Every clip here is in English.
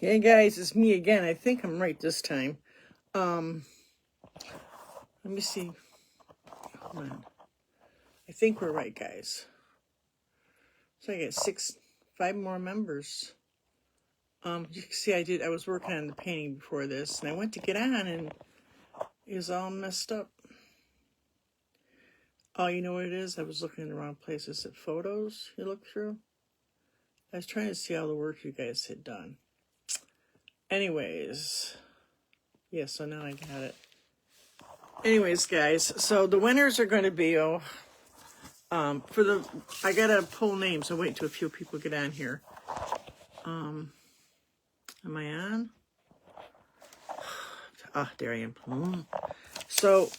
Hey guys, it's me again. I think I'm right this time. Let me see. Hold on. I think we're right, guys. So I got 5 more members. You can see I was working on the painting before this, and I went to get on, and it was all messed up. Oh, you know what it is? I was looking in the wrong places at photos you look through. I was trying to see all the work you guys had done. Anyways, yeah, so now I got it. Anyways, guys, so the winners are going to be, I gotta pull names. I'm waiting till a few people get on here. Am I on? Ah, there I am. So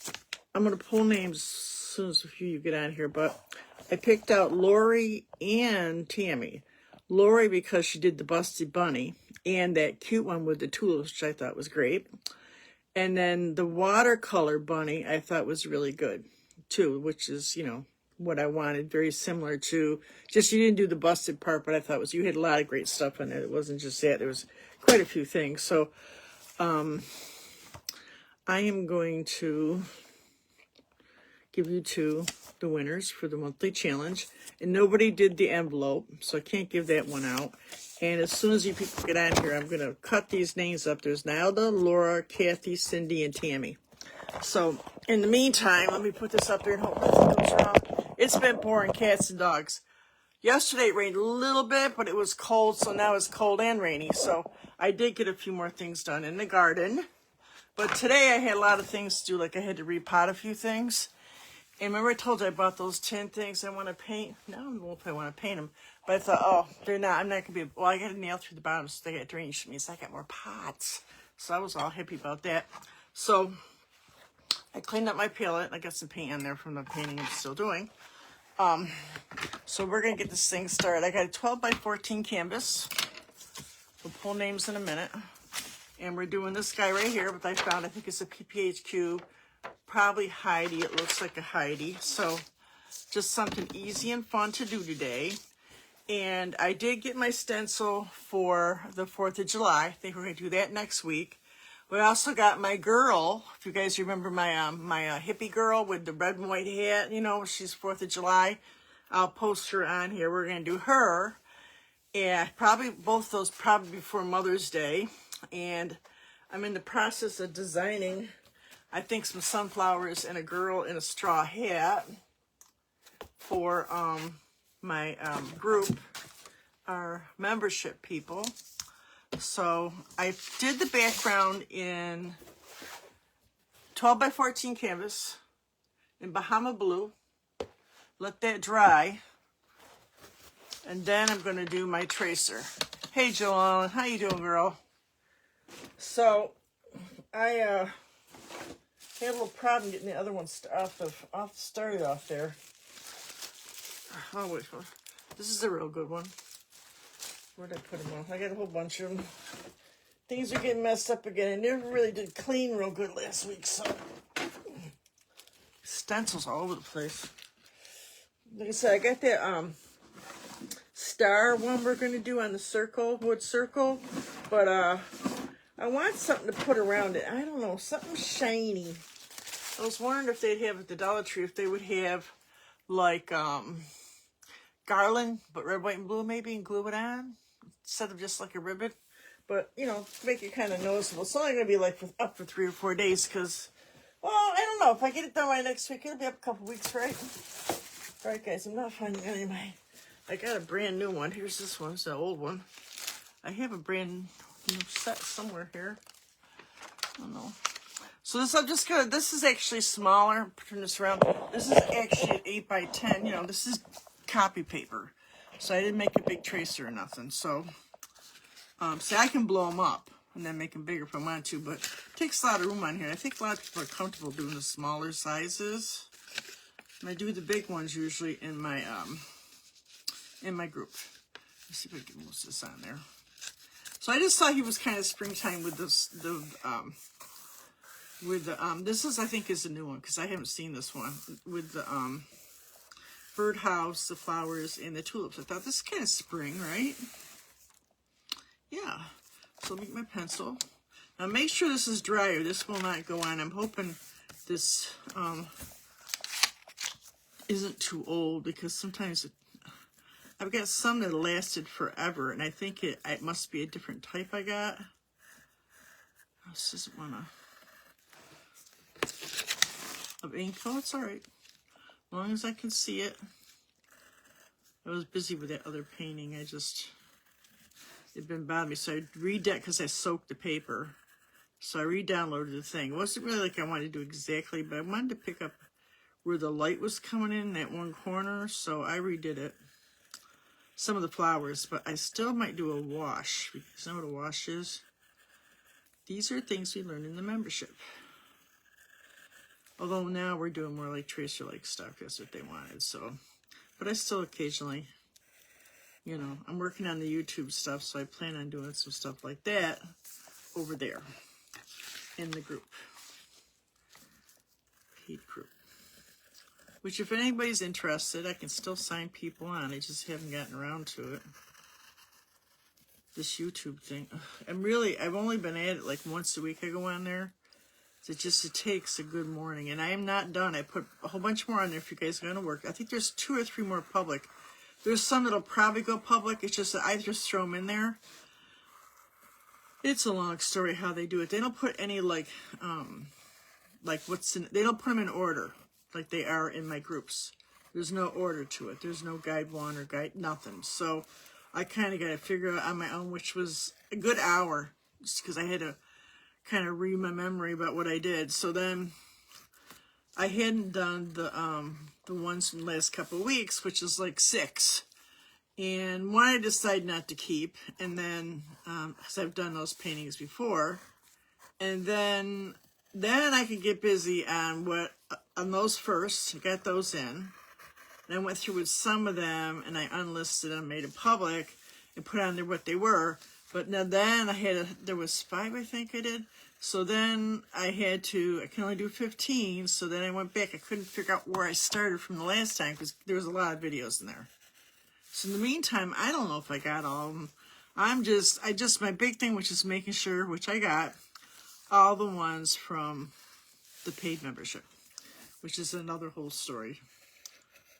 I'm gonna pull names as soon as a few you get on here, but I picked out Lori and Tammy. Lori because she did the Busty Bunny and that cute one with the tulips, which I thought was great. And then the watercolor bunny I thought was really good too, which is, what I wanted, very similar to, just you didn't do the busted part, but I thought you had a lot of great stuff in it. It wasn't just that, there was quite a few things. So I am going to give you the winners for the monthly challenge, and nobody did the envelope, so I can't give that one out. And as soon as you people get on here, I'm going to cut these names up. There's Nalda, Laura, Kathy, Cindy, and Tammy. So in the meantime, let me put this up there and hope nothing goes wrong. It's been pouring cats and dogs. Yesterday it rained a little bit, but it was cold, so now it's cold and rainy. So I did get a few more things done in the garden. But today I had a lot of things to do, like I had to repot a few things. And remember I told you I bought those 10 things I want to paint? Now I don't know if I want to paint them. But I thought, I'm not going to be, I got to nail through the bottom so they got drainage. It means I got more pots. So I was all happy about that. So I cleaned up my palette. I got some paint on there from the painting I'm still doing. So we're going to get this thing started. I got a 12 by 14 canvas. We'll pull names in a minute. And we're doing this guy right here, but I think it's a PPH cube. Probably Heidi. It looks like a Heidi. So just something easy and fun to do today. And I did get my stencil for the 4th of July. I think we're going to do that next week. But I also got my girl, if you guys remember my hippie girl with the red and white hat, she's 4th of July. I'll post her on here. We're going to do her. And probably both those probably before Mother's Day. And I'm in the process of designing, I think, some sunflowers and a girl in a straw hat for my group, our membership people. So I did the background in 12 by 14 canvas in Bahama Blue. Let that dry. And then I'm going to do my tracer. Hey, Joellen, how you doing, girl? So I had a little problem getting the other one started off there. Oh, wait. This is a real good one. Where'd I put them on? I got a whole bunch of them. Things are getting messed up again. I never really did clean real good last week, so stencils all over the place. Like I said, I got that star one we're going to do on the wood circle, but I want something to put around it. I don't know, something shiny. I was wondering if they'd have at the Dollar Tree, if they would have like garland, but red, white, and blue maybe, and glue it on instead of just like a ribbon. But, make it kind of noticeable. It's only going to be like up for 3 or 4 days because, well, I don't know. If I get it done by next week, it'll be up a couple weeks, right? All right, guys, I'm not finding any of my... I got a brand new one. Here's this one. It's an old one. I have a brand new set somewhere here. I don't know. So this is actually smaller. Turn this around. This is actually 8 by 10. This is copy paper. So I didn't make a big tracer or nothing. So, see, I can blow them up and then make them bigger if I want to, but it takes a lot of room on here. I think a lot of people are comfortable doing the smaller sizes. And I do the big ones usually in my group. Let's see if I can move this on there. So I just thought he was kind of springtime with this, this is, I think, is a new one because I haven't seen this one with the birdhouse, the flowers, and the tulips. I thought this is kind of spring, right? Yeah. So let me get my pencil. Now make sure this is dry or this will not go on. I'm hoping this isn't too old, because sometimes I've got some that lasted forever, and I think it must be a different type I got. This doesn't want of ink. Oh, it's all right. As long as I can see it. I was busy with that other painting. It'd been bothering me. So I because I soaked the paper. So I re-downloaded the thing. It wasn't really like I wanted to do exactly, but I wanted to pick up where the light was coming in that one corner. So I redid it. Some of the flowers, but I still might do a wash, because you know what a wash is? These are things we learned in the membership. Although now we're doing more like tracer-like stuff. That's what they wanted. So, but I still occasionally, you know, I'm working on the YouTube stuff, so I plan on doing some stuff like that over there in the group, paid group. Which, if anybody's interested, I can still sign people on. I just haven't gotten around to it. This YouTube thing. I've only been at it like once a week. I go on there. It takes a good morning. And I am not done. I put a whole bunch more on there if you guys are going to work. I think there's 2 or 3 more public. There's some that'll probably go public. It's just that I just throw them in there. It's a long story how they do it. They don't put any they don't put them in order like they are in my groups. There's no order to it. There's no guide 1 or guide nothing. So I kind of got to figure out on my own, which was a good hour, just because I had to kind of read my memory about what I did. So then I hadn't done the ones in the last couple of weeks, which is like 6. And one I decided not to keep, and then because I've done those paintings before, and then I could get busy on those first. I got those in, and I went through with some of them, and I unlisted them, made it public, and put on there what they were. But now then there was 5, I think I did. So then I can only do 15. So then I went back. I couldn't figure out where I started from the last time, because there was a lot of videos in there. So in the meantime, I don't know if I got all of them. My big thing, which is making sure, which I got, all the ones from the paid membership, which is another whole story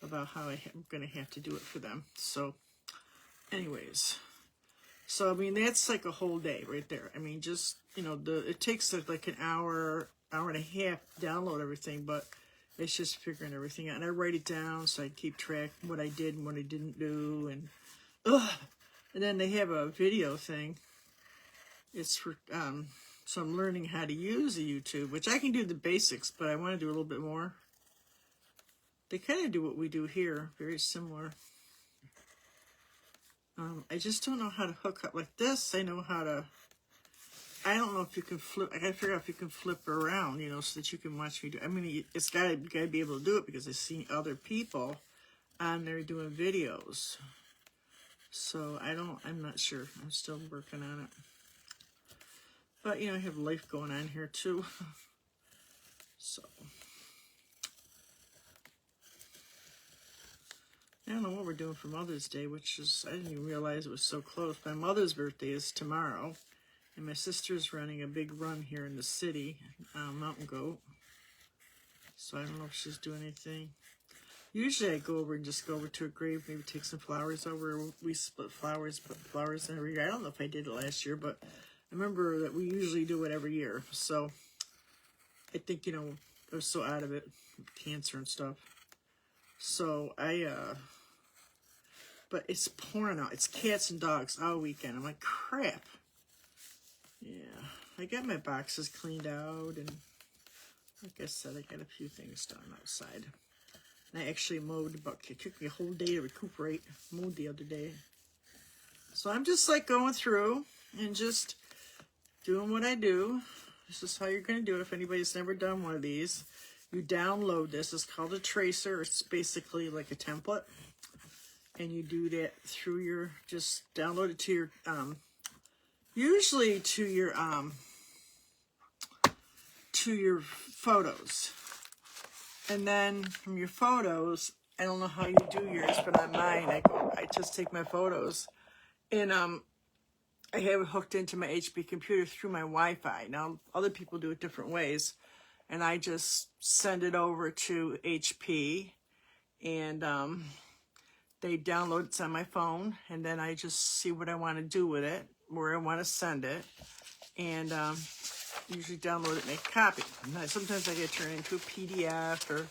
about how I'm going to have to do it for them. So anyways, so I mean, that's like a whole day right there. I mean, just, you know, it takes like an hour and a half to download everything, but it's just figuring everything out. And I write it down so I keep track of what I did and what I didn't do. And then they have a video thing. It's for, so I'm learning how to use a YouTube, which I can do the basics, but I want to do a little bit more. They kind of do what we do here, very similar. I just don't know how to hook up like this. I know how to, I don't know if you can flip. I gotta figure out if you can flip around, you know, so that you can watch me do. I mean, it's gotta be able to do it, because I see other people on there doing videos. So I'm not sure. I'm still working on it. But, you know, I have life going on here too. So I don't know what we're doing for Mother's Day, which is, I didn't even realize it was so close. My mother's birthday is tomorrow, and my sister's running a big run here in the city, Mountain Goat. So I don't know if she's doing anything. Usually I go over to her grave, maybe take some flowers over. We split flowers, put flowers in every year. I don't know if I did it last year, but I remember that we usually do it every year. So I think, you know, I was so out of it, cancer and stuff. So but it's pouring out. It's cats and dogs all weekend. I'm like, crap. Yeah, I got my boxes cleaned out, and like I said, I got a few things done outside. And I actually mowed, but it took me a whole day to recuperate. Mowed the other day. So I'm just like going through and just doing what I do. This is how you're going to do it if anybody's never done one of these. You download this. It's called a tracer. It's basically like a template. And you do that through your, just download it to your, usually to your photos. And then from your photos, I don't know how you do yours, but on mine, I just take my photos and I have it hooked into my HP computer through my Wi-Fi. Now, other people do it different ways. And I just send it over to HP. And they download it on my phone. And then I just see what I want to do with it, where I want to send it. And usually download it and make a copy. And sometimes I get turned into a PDF or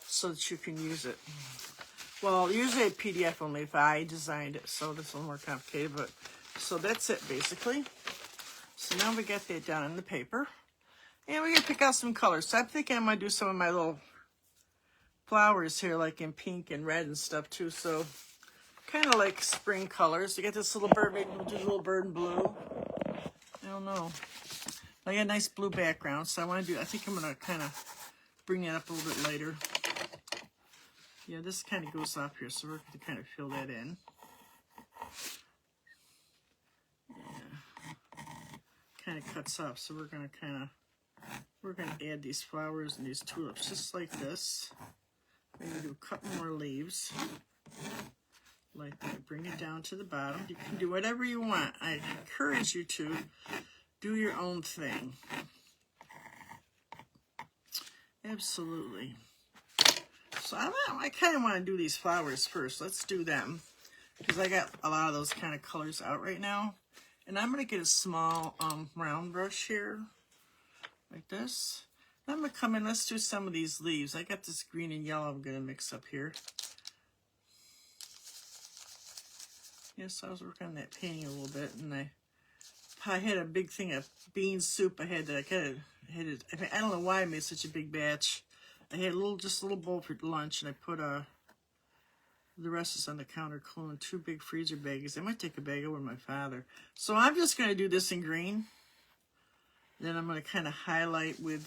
so that you can use it. Well, usually a PDF only if I designed it, so this is a little more complicated, but so that's it basically. So now we got that down on the paper. And we're gonna pick out some colors. So I'm thinking I'm gonna do some of my little flowers here, like in pink and red and stuff too. So kind of like spring colors. You got this little bird, maybe we'll do a little bird in blue. I don't know. I got a nice blue background, so I think I'm gonna kind of bring it up a little bit later. Yeah, this kind of goes up here, so we're going to kind of fill that in. Yeah. Kind of cuts up, so we're going to add these flowers and these tulips just like this. Maybe do a couple more leaves. Like that. Bring it down to the bottom. You can do whatever you want. I encourage you to do your own thing. Absolutely. So I kind of want to do these flowers first. Let's do them. Because I got a lot of those kind of colors out right now. And I'm going to get a small round brush here. Like this. And I'm going to come in. Let's do some of these leaves. I got this green and yellow I'm going to mix up here. Yes, I was working on that painting a little bit. And I had a big thing of bean soup. I don't know why I made such a big batch. I had just a little bowl for lunch, and I put the rest is on the counter cool in 2 big freezer bags. I might take a bag over to my father. So I'm just going to do this in green. Then I'm going to kind of highlight with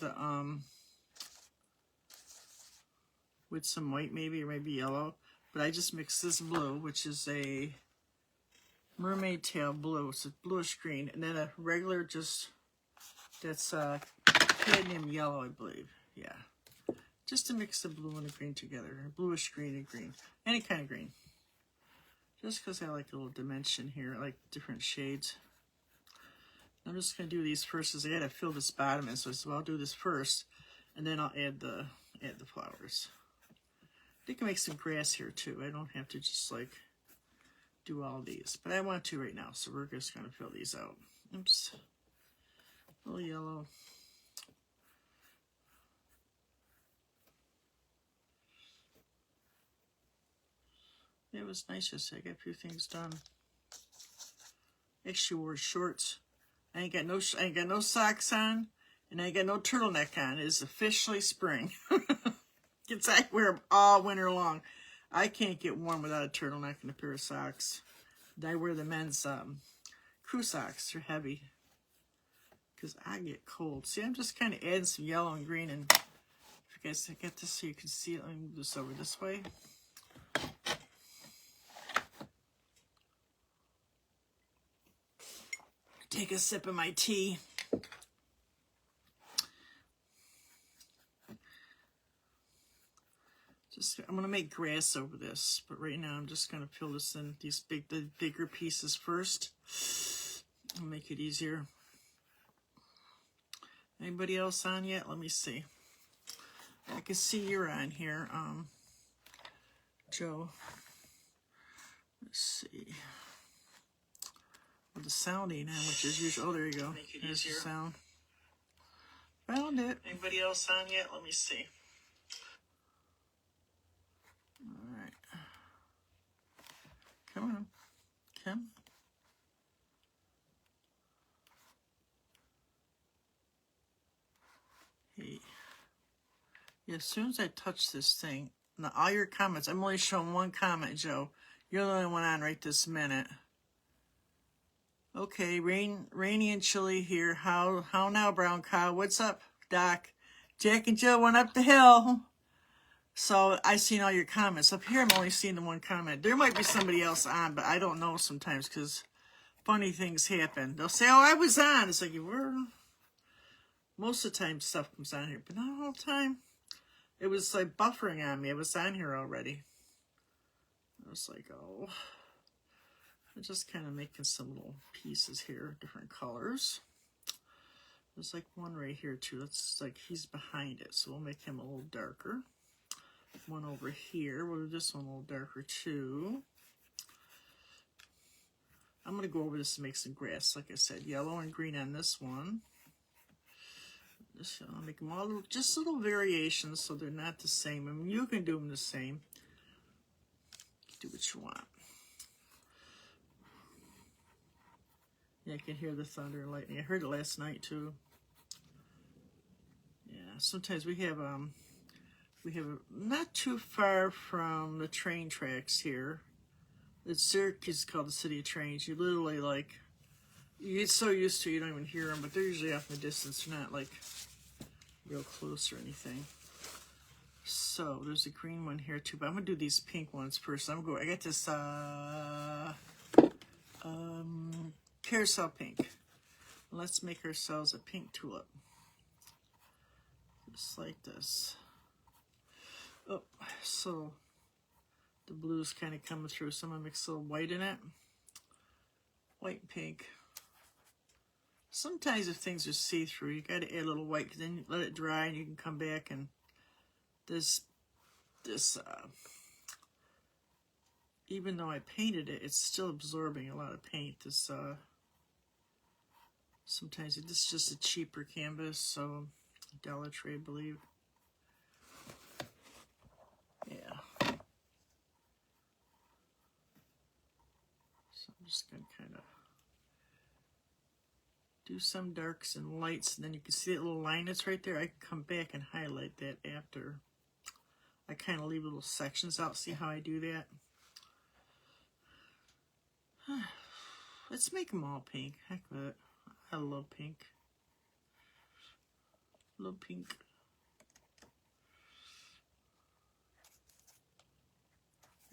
some white maybe, or maybe yellow. But I just mixed this blue, which is a mermaid tail blue. It's a bluish green. And then a regular that's cadmium yellow, I believe. Yeah. Just to mix the blue and the green together. Bluish green and green. Any kind of green. Just because I like a little dimension here. I like different shades. I'm just going to do these first because I got to fill this bottom in. So I'll do this first. And then I'll add the flowers. I can make some grass here too. I don't have to just like do all these. But I want to right now. So we're just going to fill these out. Oops. A little yellow. It was nice yesterday. I got a few things done. Actually wore shorts. I ain't got no socks on, and I ain't got no turtleneck on. It is officially spring. I wear them all winter long. I can't get warm without a turtleneck and a pair of socks. I wear the men's crew socks. They're heavy because I get cold. See, I'm just kind of adding some yellow and green, and if you guys get this so you can see it, let me move this over this way. Take a sip of my tea. I'm going to make grass over this, but right now I'm just going to fill this in, the bigger pieces first. I'll make it easier. Anybody else on yet? Let me see. I can see you're on here, Joe. Let's see. Well, the sound ain't on, which is usual. Oh, there you go. There's the sound. Found it. Anybody else on yet? Let me see. All right. Come on. Come. Hey. Yeah, as soon as I touch this thing, now all your comments, I'm only showing one comment, Joe. You're the only one on right this minute. Okay, rainy and chilly here. How now, brown cow? What's up, Doc? Jack and Jill went up the hill. So I seen all your comments. Up here, I'm only seeing the one comment. There might be somebody else on, but I don't know sometimes because funny things happen. They'll say, oh, I was on. It's like, you were. Most of the time, stuff comes on here, but not all the time. It was like buffering on me. It was on here already. I was like, oh. I'm just kind of making some little pieces here, different colors. There's like one right here too. That's like he's behind it, so we'll make him a little darker. One over here. We'll do this one a little darker too. I'm going to go over this to make some grass. Like I said, yellow and green on this one. I'll make them all little, just little variations so they're not the same. I mean, you can do them the same. Do what you want. Yeah, I can hear the thunder and lightning. I heard it last night too. Yeah, sometimes we have not too far from the train tracks here. It's Syracuse, called the City of Trains. You literally like, you get so used to it, you don't even hear them, but they're usually off in the distance. They're not like real close or anything. So there's a green one here too, but I'm gonna do these pink ones first. I got this carousel pink. Let's make ourselves a pink tulip, just like this. Oh, so the blue's kind of coming through, so I'm gonna mix a little white in it. White and pink. Sometimes if things are see-through, you got to add a little white, because then you let it dry and you can come back and this even though I painted it, it's still absorbing a lot of paint. This sometimes this is just a cheaper canvas, so Dollar Tree, I believe. Yeah. So I'm just gonna kind of do some darks and lights, and then you can see that little line that's right there. I can come back and highlight that after. I kind of leave little sections out. See how I do that? Let's make them all pink. Heck with it. I love pink. Love pink.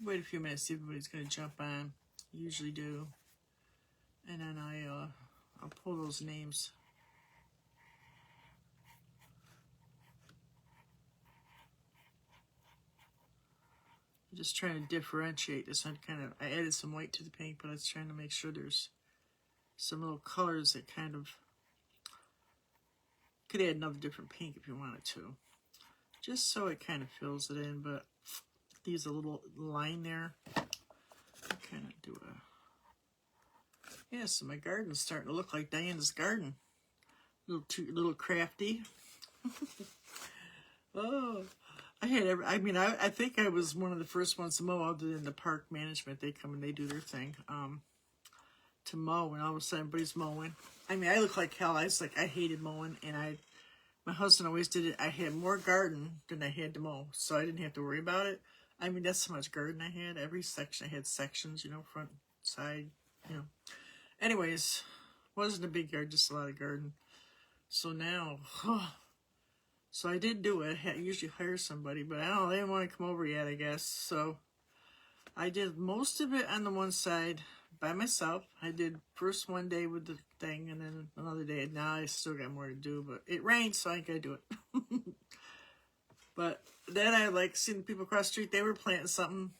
Wait a few minutes, see if everybody's going to jump on. I usually do. And then I'll pull those names. I'm just trying to differentiate this. I added some white to the pink, but I was trying to make sure there's some little colors that kind of, could add another different pink if you wanted to. Just so it kind of fills it in, but leaves a little line there. Kind of do a, yeah, so my garden's starting to look like Diana's garden. Little crafty. Oh, I think I was one of the first ones to mow other than the park management. They come and they do their thing to mow, and all of a sudden everybody's mowing. I mean, I look like hell. I hated mowing, and my husband always did it. I had more garden than I had to mow, so I didn't have to worry about it. I mean, that's how much garden I had. Every section, I had sections, you know, front, side, you know. Anyways, wasn't a big yard, just a lot of garden. So now, so I did do it. I usually hire somebody, but I don't know, they didn't want to come over yet, I guess. So I did most of it on the one side by myself. I did first one day with the thing, and then another day. Now I still got more to do, but it rained, so I ain't gonna do it. But then I like seeing people across the street, they were planting something.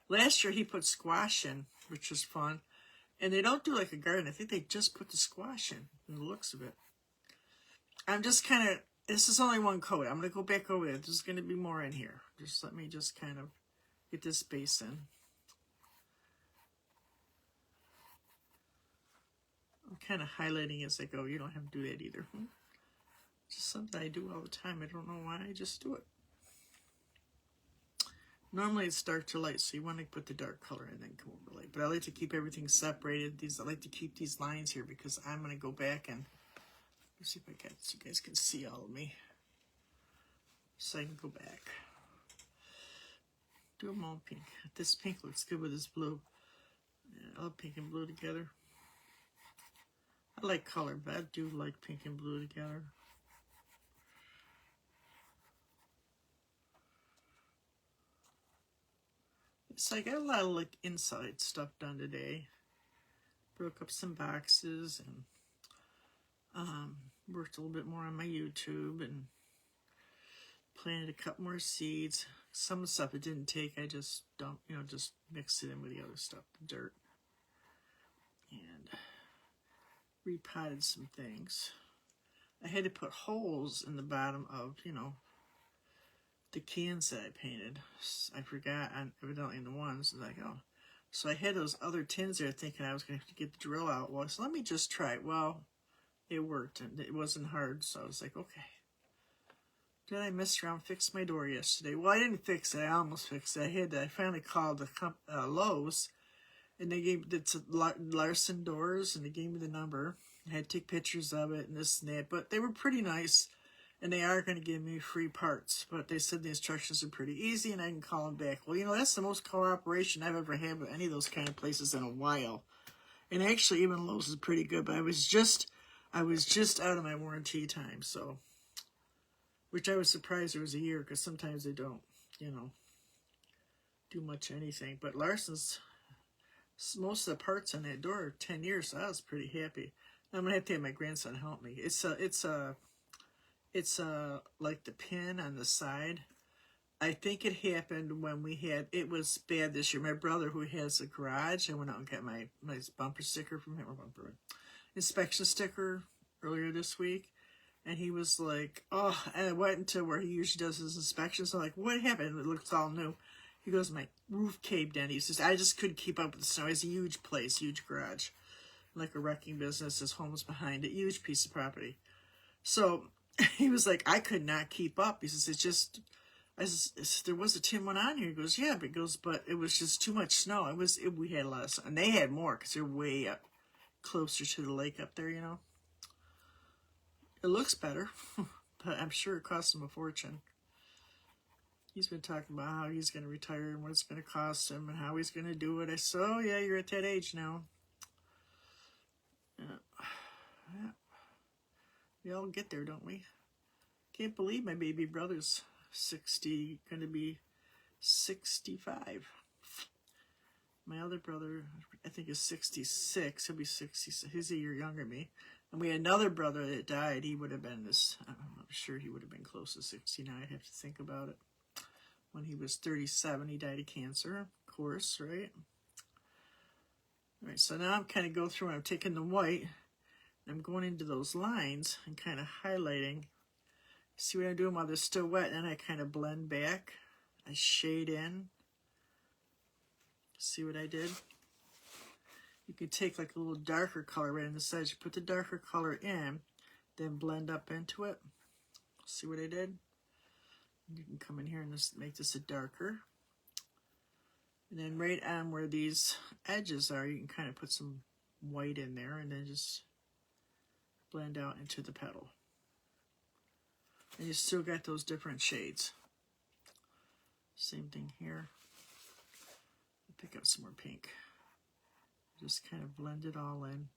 Last year he put squash in, which was fun. And they don't do like a garden. I think they just put the squash in the looks of it. I'm just kind of, this is only one coat. I'm going to go back over it. There's going to be more in here. Just let me just kind of get this base in. I'm kind of highlighting as I go. You don't have to do that either. Just something I do all the time. I don't know why. I just do it. Normally it's dark to light, so you want to put the dark color and then come over light. But I like to keep everything separated. I like to keep these lines here because I'm going to go back and let's see if I can, so you guys can see all of me. So I can go back. Do them all pink. This pink looks good with this blue. Yeah, I love pink and blue together. I like color, but I do like pink and blue together. So I got a lot of like inside stuff done today. Broke up some boxes and worked a little bit more on my YouTube and planted a couple more seeds. Some of the stuff it didn't take, I just dumped, just mixed it in with the other stuff, the dirt. and repotted some things. I had to put holes in the bottom of, you know, the cans that I painted. I forgot, evidently in the ones, like, oh. So I had those other tins there thinking I was going to have to get the drill out. Well, so let me just try it. Well, it worked, and it wasn't hard, so I was like, okay. Then I messed around, fixed my door yesterday. Well, I didn't fix it. I almost fixed it. I finally called the Lowe's, and they gave it's Larson doors, and they gave me the number. I had to take pictures of it and this and that, but they were pretty nice, and they are going to give me free parts. But they said the instructions are pretty easy, and I can call them back. Well, you know, that's the most cooperation I've ever had with any of those kind of places in a while. And actually, even Lowe's is pretty good. But I was just out of my warranty time, so. Which I was surprised there was a year, because sometimes they don't, you know, do much anything. But Larson's, most of the parts on that door are 10 years, so I was pretty happy. I'm going to have my grandson help me. It's like the pin on the side. I think it happened when it was bad this year. My brother, who has a garage, I went out and got my bumper sticker from him, inspection sticker earlier this week. And he was like, oh, and I went into where he usually does his inspections. I'm like, what happened? It looks all new. He goes, my roof caved in. He says, I just couldn't keep up with the snow. It's a huge place, huge garage. Like a wrecking business. His home's behind it. Huge piece of property. So he was like, I could not keep up. He says, there was a tin one on here. He goes, yeah, but it was just too much snow. We had a lot of snow. And they had more because they're way up closer to the lake up there, you know. It looks better, but I'm sure it costs him a fortune. He's been talking about how he's going to retire and what it's going to cost him and how he's going to do it. I said, oh, yeah, you're at that age now. Yeah. We all get there, don't we? Can't believe my baby brother's going to be 65. My other brother, I think, is 66. He'll be 66. He's a year younger than me. And we had another brother that died. He would have been I'm sure he would have been close to 60 now. I'd have to think about it. When he was 37, he died of cancer, of course, right? All right, so now I'm kind of go through and I'm taking the white. And I'm going into those lines and kind of highlighting. See what I'm doing while they're still wet, and I kind of blend back. I shade in. See what I did? You can take like a little darker color right on the sides. You put the darker color in, then blend up into it. See what I did? You can come in here and just make this a darker. And then right on where these edges are, you can kind of put some white in there and then just blend out into the petal. And you still got those different shades. Same thing here. Pick up some more pink. Just kind of blend it all in.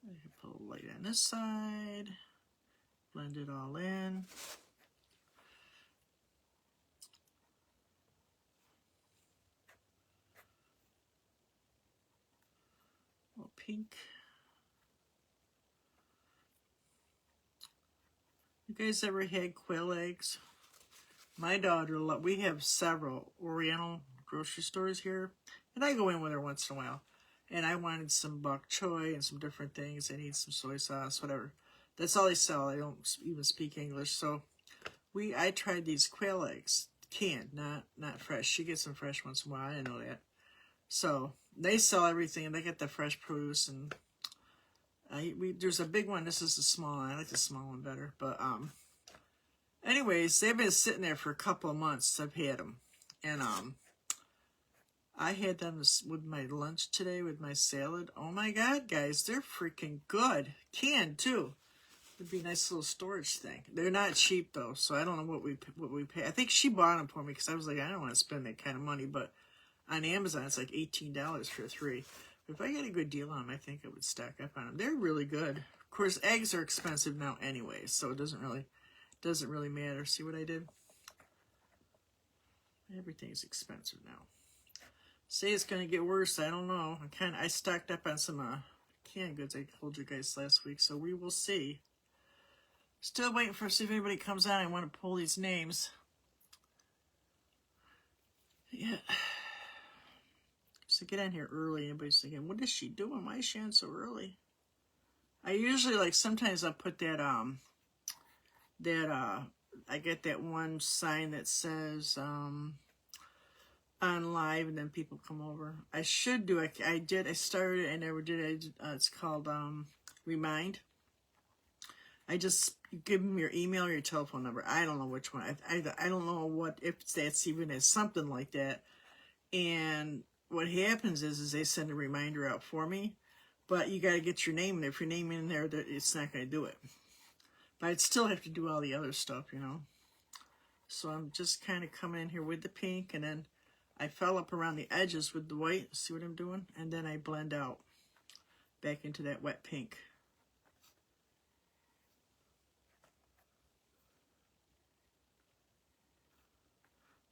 I can put a light on this side. Blend it all in. A little pink. You guys ever had quail eggs? My daughter, we have several Oriental grocery stores here, and I go in with her once in a while. And I wanted some bok choy and some different things. I need some soy sauce, whatever. That's all they sell. I don't even speak English, so I tried these quail eggs, canned, not fresh. She gets them fresh once in a while. I didn't know that. So they sell everything, and they get the fresh produce. And there's a big one. This is the small one. I like the small one better, but anyways, they've been sitting there for a couple of months. I've had them. And I had them with my lunch today with my salad. Oh my God, guys, they're freaking good. Canned, too. It'd be a nice little storage thing. They're not cheap, though, so I don't know what we pay. I think she bought them for me because I was like, I don't want to spend that kind of money. But on Amazon, it's like $18 for 3. But if I get a good deal on them, I think I would stack up on them. They're really good. Of course, eggs are expensive now anyway, so it doesn't really matter. See what I did? Everything's expensive now. Say it's gonna get worse. I don't know. I stocked up on some canned goods. I told you guys last week, so we will see. Still waiting for see if anybody comes on. I want to pull these names. Yeah. So get in here early. Everybody's thinking, what is she doing? Why is she on so early? I usually, like, sometimes I'll put that, I get that one sign that says, on live, and then people come over. I should do it. I started it. I never did it. It's called, Remind. I just give them your email or your telephone number. I don't know which one. I don't know what, if that's even as something like that. And what happens is they send a reminder out for me, but you got to get your name in there. If your name in there, it's not going to do it. But I'd still have to do all the other stuff, you know. So I'm just kind of coming in here with the pink, and then I fell up around the edges with the white. See what I'm doing? And then I blend out back into that wet pink.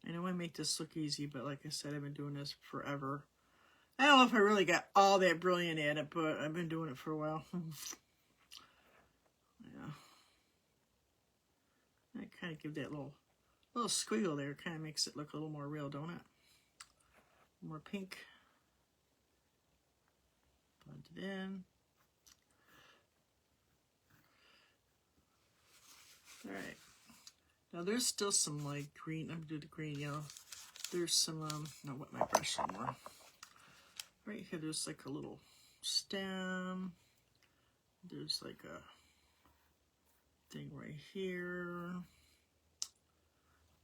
I know I make this look easy, but like I said, I've been doing this forever. I don't know if I really got all that brilliant at it, but I've been doing it for a while. Yeah. I kind of give that little squiggle there. Kind of makes it look a little more real, don't it? More pink. Blend it in. All right. Now there's still some like green. I'm gonna do the green yellow. There's some. I'll wet my brush some more. Right here, there's like a little stem. There's like a thing right here.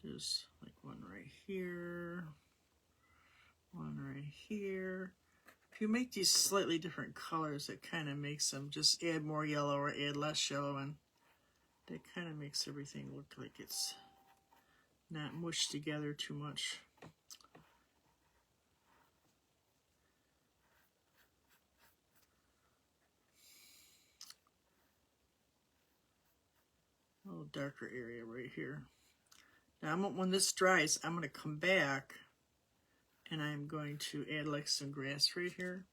There's like one right here. One right here. If you make these slightly different colors, it kind of makes them just add more yellow or add less yellow, and that kind of makes everything look like it's not mushed together too much. A little darker area right here. Now, when this dries, I'm going to come back and I'm going to add like some grass right here.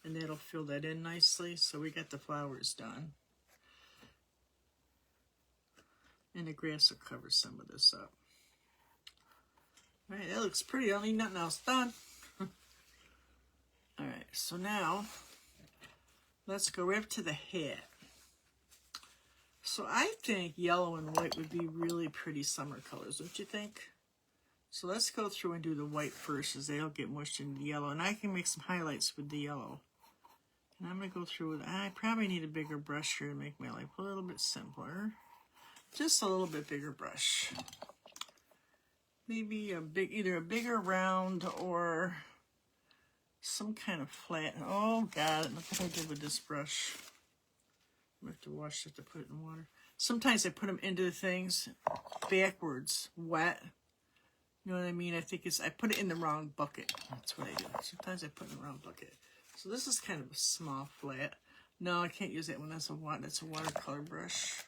And that'll fill that in nicely. So we got the flowers done. And the grass will cover some of this up. All right, that looks pretty. I don't need nothing else done. All right, so now let's go right up to the hat. So I think yellow and white would be really pretty summer colors, don't you think? So let's go through and do the white first, as they'll get mushed into the yellow. And I can make some highlights with the yellow. And I'm going to go through with, I probably need a bigger brush here to make my life a little bit simpler. Just a little bit bigger brush. Maybe either a bigger round or some kind of flat. Oh God, look what I did with this brush. I have to wash it to put it in water. Sometimes I put them into the things backwards, wet. You know what I mean? I put it in the wrong bucket. That's what I do. Sometimes I put it in the wrong bucket. So this is kind of a small flat. No, I can't use that one. That's a watercolor brush.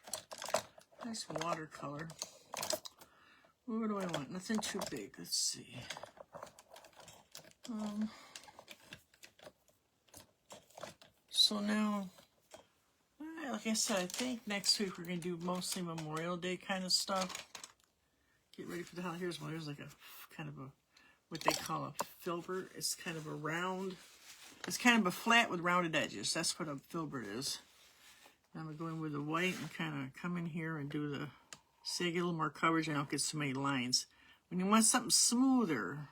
Nice watercolor. What do I want? Nothing too big. Let's see. So now, like I said, I think next week we're going to do mostly Memorial Day kind of stuff. Get ready for the holiday. Here's one. Here's like a kind of a, what they call a filbert. It's kind of a round. It's kind of a flat with rounded edges. That's what a filbert is. I'm going to go in with the white and kind of come in here and do the, see, I get a little more coverage and I don't get so many lines. When you want something smoother,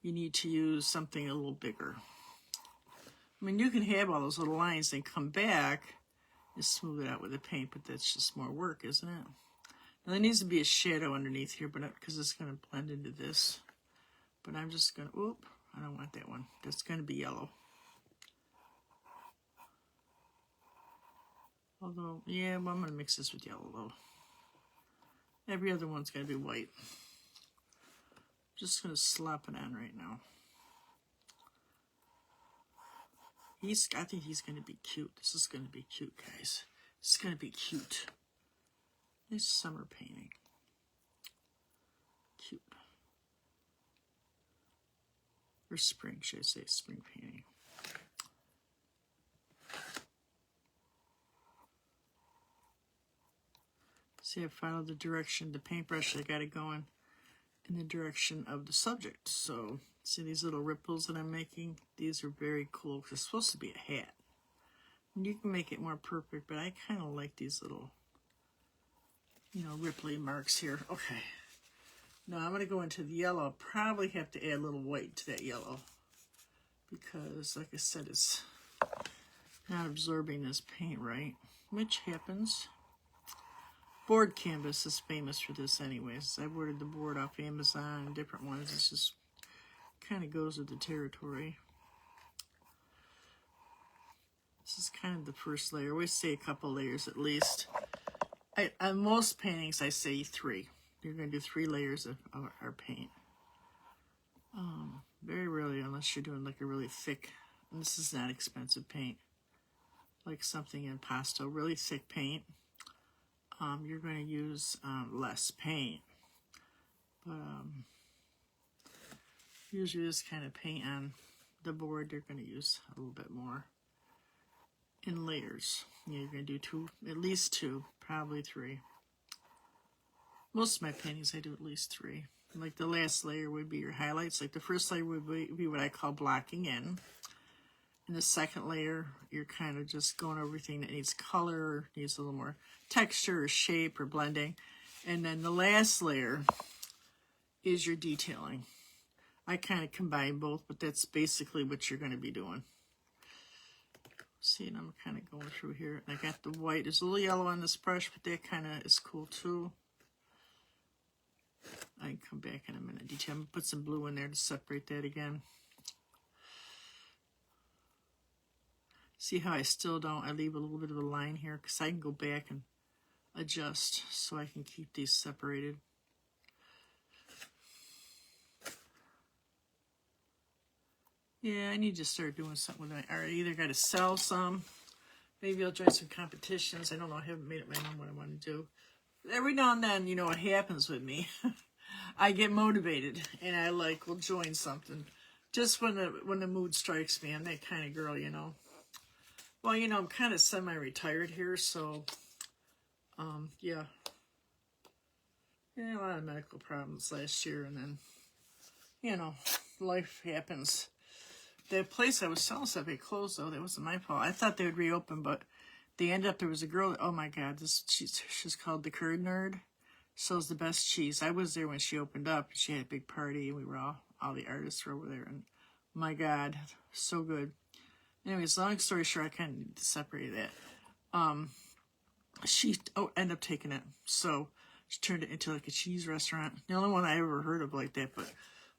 you need to use something a little bigger. I mean, you can have all those little lines and come back and smooth it out with the paint, but that's just more work, isn't it? Now, there needs to be a shadow underneath here, but because it's going to blend into this. But I'm just going to, oop, I don't want that one. That's going to be yellow. Although, yeah, well, I'm going to mix this with yellow, though. Every other one's going to be white. Just going to slap it on right now. I think he's going to be cute. This is going to be cute, guys. This is going to be cute. Nice summer painting. Cute. Or spring, should I say, spring painting. See, I followed the direction, the paintbrush, I got it going. in the direction of the subject. So see these little ripples that I'm making? These are very cool because it's supposed to be a hat. And you can make it more perfect, but I kind of like these little, you know, ripply marks here. Okay. Now I'm going to go into the yellow. Probably have to add a little white to that yellow because, like I said, it's not absorbing this paint right, which happens. Board canvas is famous for this anyways. I've ordered the board off Amazon and different ones. It's just kind of goes with the territory. This is kind of the first layer. I always say a couple layers at least. On most paintings, I say 3. You're going to do 3 layers of our paint. Very rarely, unless you're doing like a really thick, and this is not expensive paint, like something in Pasto, really thick paint, you're going to use less paint. But usually this kind of paint on the board, they're going to use a little bit more in layers. Yeah, you're going to do 2, at least 2, probably 3. Most of my paintings, I do at least 3. Like the last layer would be your highlights. Like the first layer would be what I call blocking in. And the second layer, you're kind of just going over everything that needs color, needs a little more texture or shape or blending. And then the last layer is your detailing. I kind of combine both, but that's basically what you're going to be doing. See, and I'm kind of going through here. And I got the white. There's a little yellow on this brush, but that kind of is cool too. I can come back in a minute. Detail. I'm going to put some blue in there to separate that again. See how I still don't, I leave a little bit of a line here because I can go back and adjust so I can keep these separated. Yeah, I need to start doing something with it. I either got to sell some, maybe I'll join some competitions. I don't know, I haven't made up my mind what I want to do. Every now and then, you know what happens with me. I get motivated and I will join something. Just when the mood strikes me. I'm that kind of girl, you know. Well, you know, I'm kind of semi-retired here, so, yeah. Yeah, a lot of medical problems last year, and then, you know, life happens. The place I was selling stuff, they closed, though. That wasn't my fault. I thought they would reopen, but they ended up, there was a girl, oh my God, she's called the Curd Nerd. Sells the best cheese. I was there when she opened up. She had a big party, and we were all the artists were over there, and my God, so good. Anyways, long story short, I kind of need to separate that. She ended up taking it, so she turned it into like a cheese restaurant. The only one I ever heard of like that, but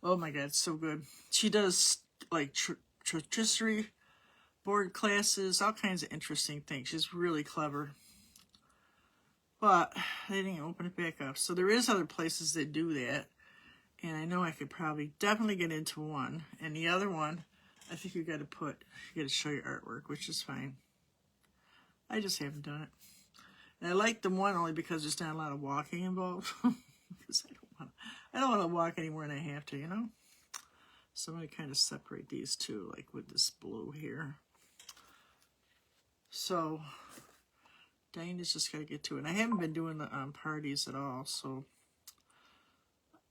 oh my God, so good. She does like rotisserie board classes, all kinds of interesting things. She's really clever. But they didn't open it back up. So there is other places that do that. And I know I could probably definitely get into one. And the other one, I think you got to show your artwork, which is fine. I just haven't done it. And I like the one only because there's not a lot of walking involved. Because I don't want to walk anymore than I have to, you know? So I'm going to kind of separate these two, like with this blue here. So Diana's just got to get to it. And I haven't been doing the parties at all, so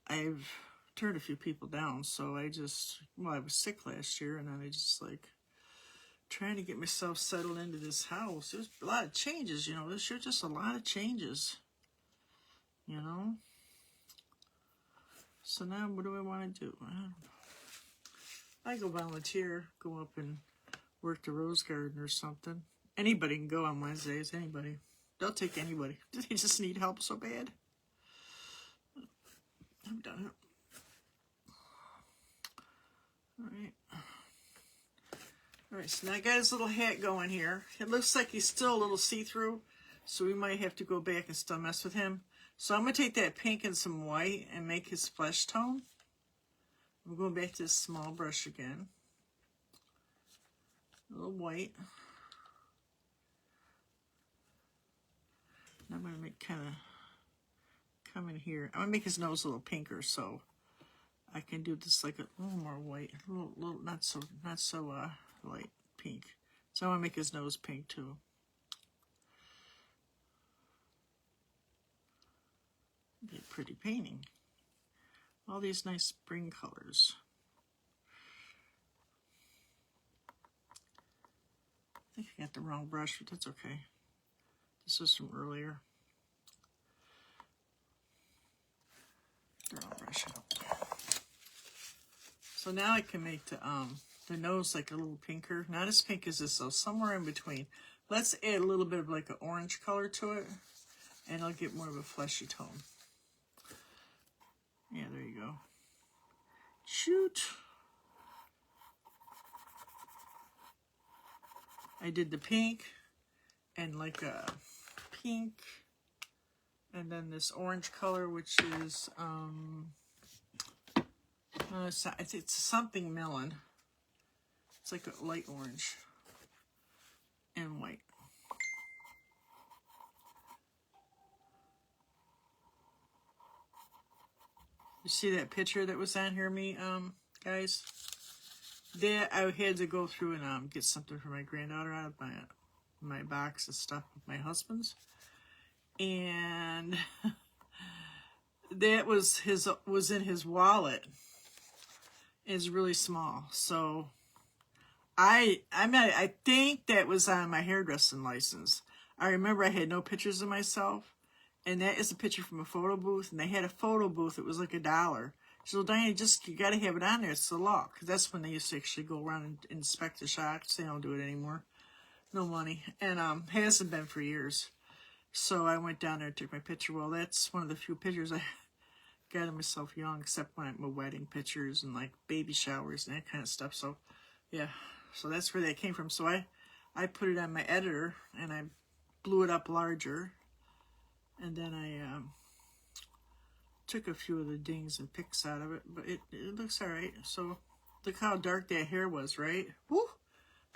I've turned a few people down. So I was sick last year, and then I just trying to get myself settled into this house. There's a lot of changes, you know. This year, just a lot of changes, you know. So now, what do I want to do? I go volunteer, go up and work the rose garden or something. Anybody can go on Wednesdays, anybody. They'll take anybody. They just need help so bad. I've done it. All right, so now I got his little hat going here. It looks like he's still a little see-through, so we might have to go back and still mess with him. So I'm going to take that pink and some white and make his flesh tone. I'm going back to this small brush again. A little white. And I'm going to make come in here. I'm going to make his nose a little pinker so I can do this like a little more white. A little not so light pink. So I want to make his nose pink too. Be a pretty painting. All these nice spring colors. I think I got the wrong brush, but that's okay. This was from earlier. The wrong brush. So now I can make the nose like a little pinker. Not as pink as this, though, somewhere in between. Let's add a little bit of like an orange color to it, and I'll get more of a fleshy tone. Yeah, there you go. Shoot. I did the pink and like a pink, and then this orange color, which is it's something melon. It's like a light orange and white. You see that picture that was on here, guys? That I had to go through and get something for my granddaughter out of my box of stuff with my husband's, and that was in his wallet. Is really small, so I think that was on my hairdressing license. I remember I had no pictures of myself, and that is a picture from a photo booth, and they had a photo booth. It was like $1. She said, well, Diane, you got to have it on there. It's the law. Because that's when they used to actually go around and inspect the shops. They don't do it anymore. No money. And hasn't been for years. So I went down there and took my picture. Well, that's one of the few pictures I got of myself young, except when my wedding pictures and like baby showers and that kind of stuff. So, yeah. So that's where that came from. So I put it on my editor, and I blew it up larger. And then I took a few of the dings and picks out of it, but it looks all right. So look how dark that hair was, right? Woo!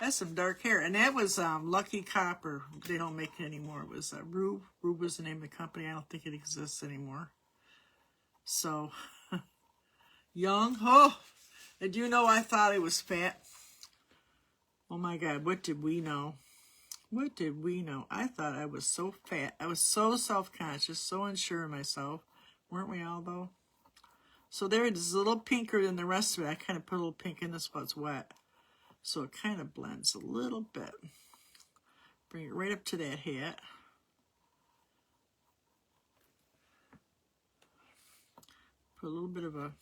That's some dark hair. And that was Lucky Copper. They don't make it anymore. It was Rube. Rube was the name of the company. I don't think it exists anymore. So, young. Oh, and you know I thought I was fat. Oh my God, what did we know? What did we know? I thought I was so fat. I was so self-conscious, so unsure of myself. Weren't we all, though? So there it is, a little pinker than the rest of it. I kind of put a little pink in this while it's wet. So it kind of blends a little bit. Bring it right up to that hat. Put a little bit of a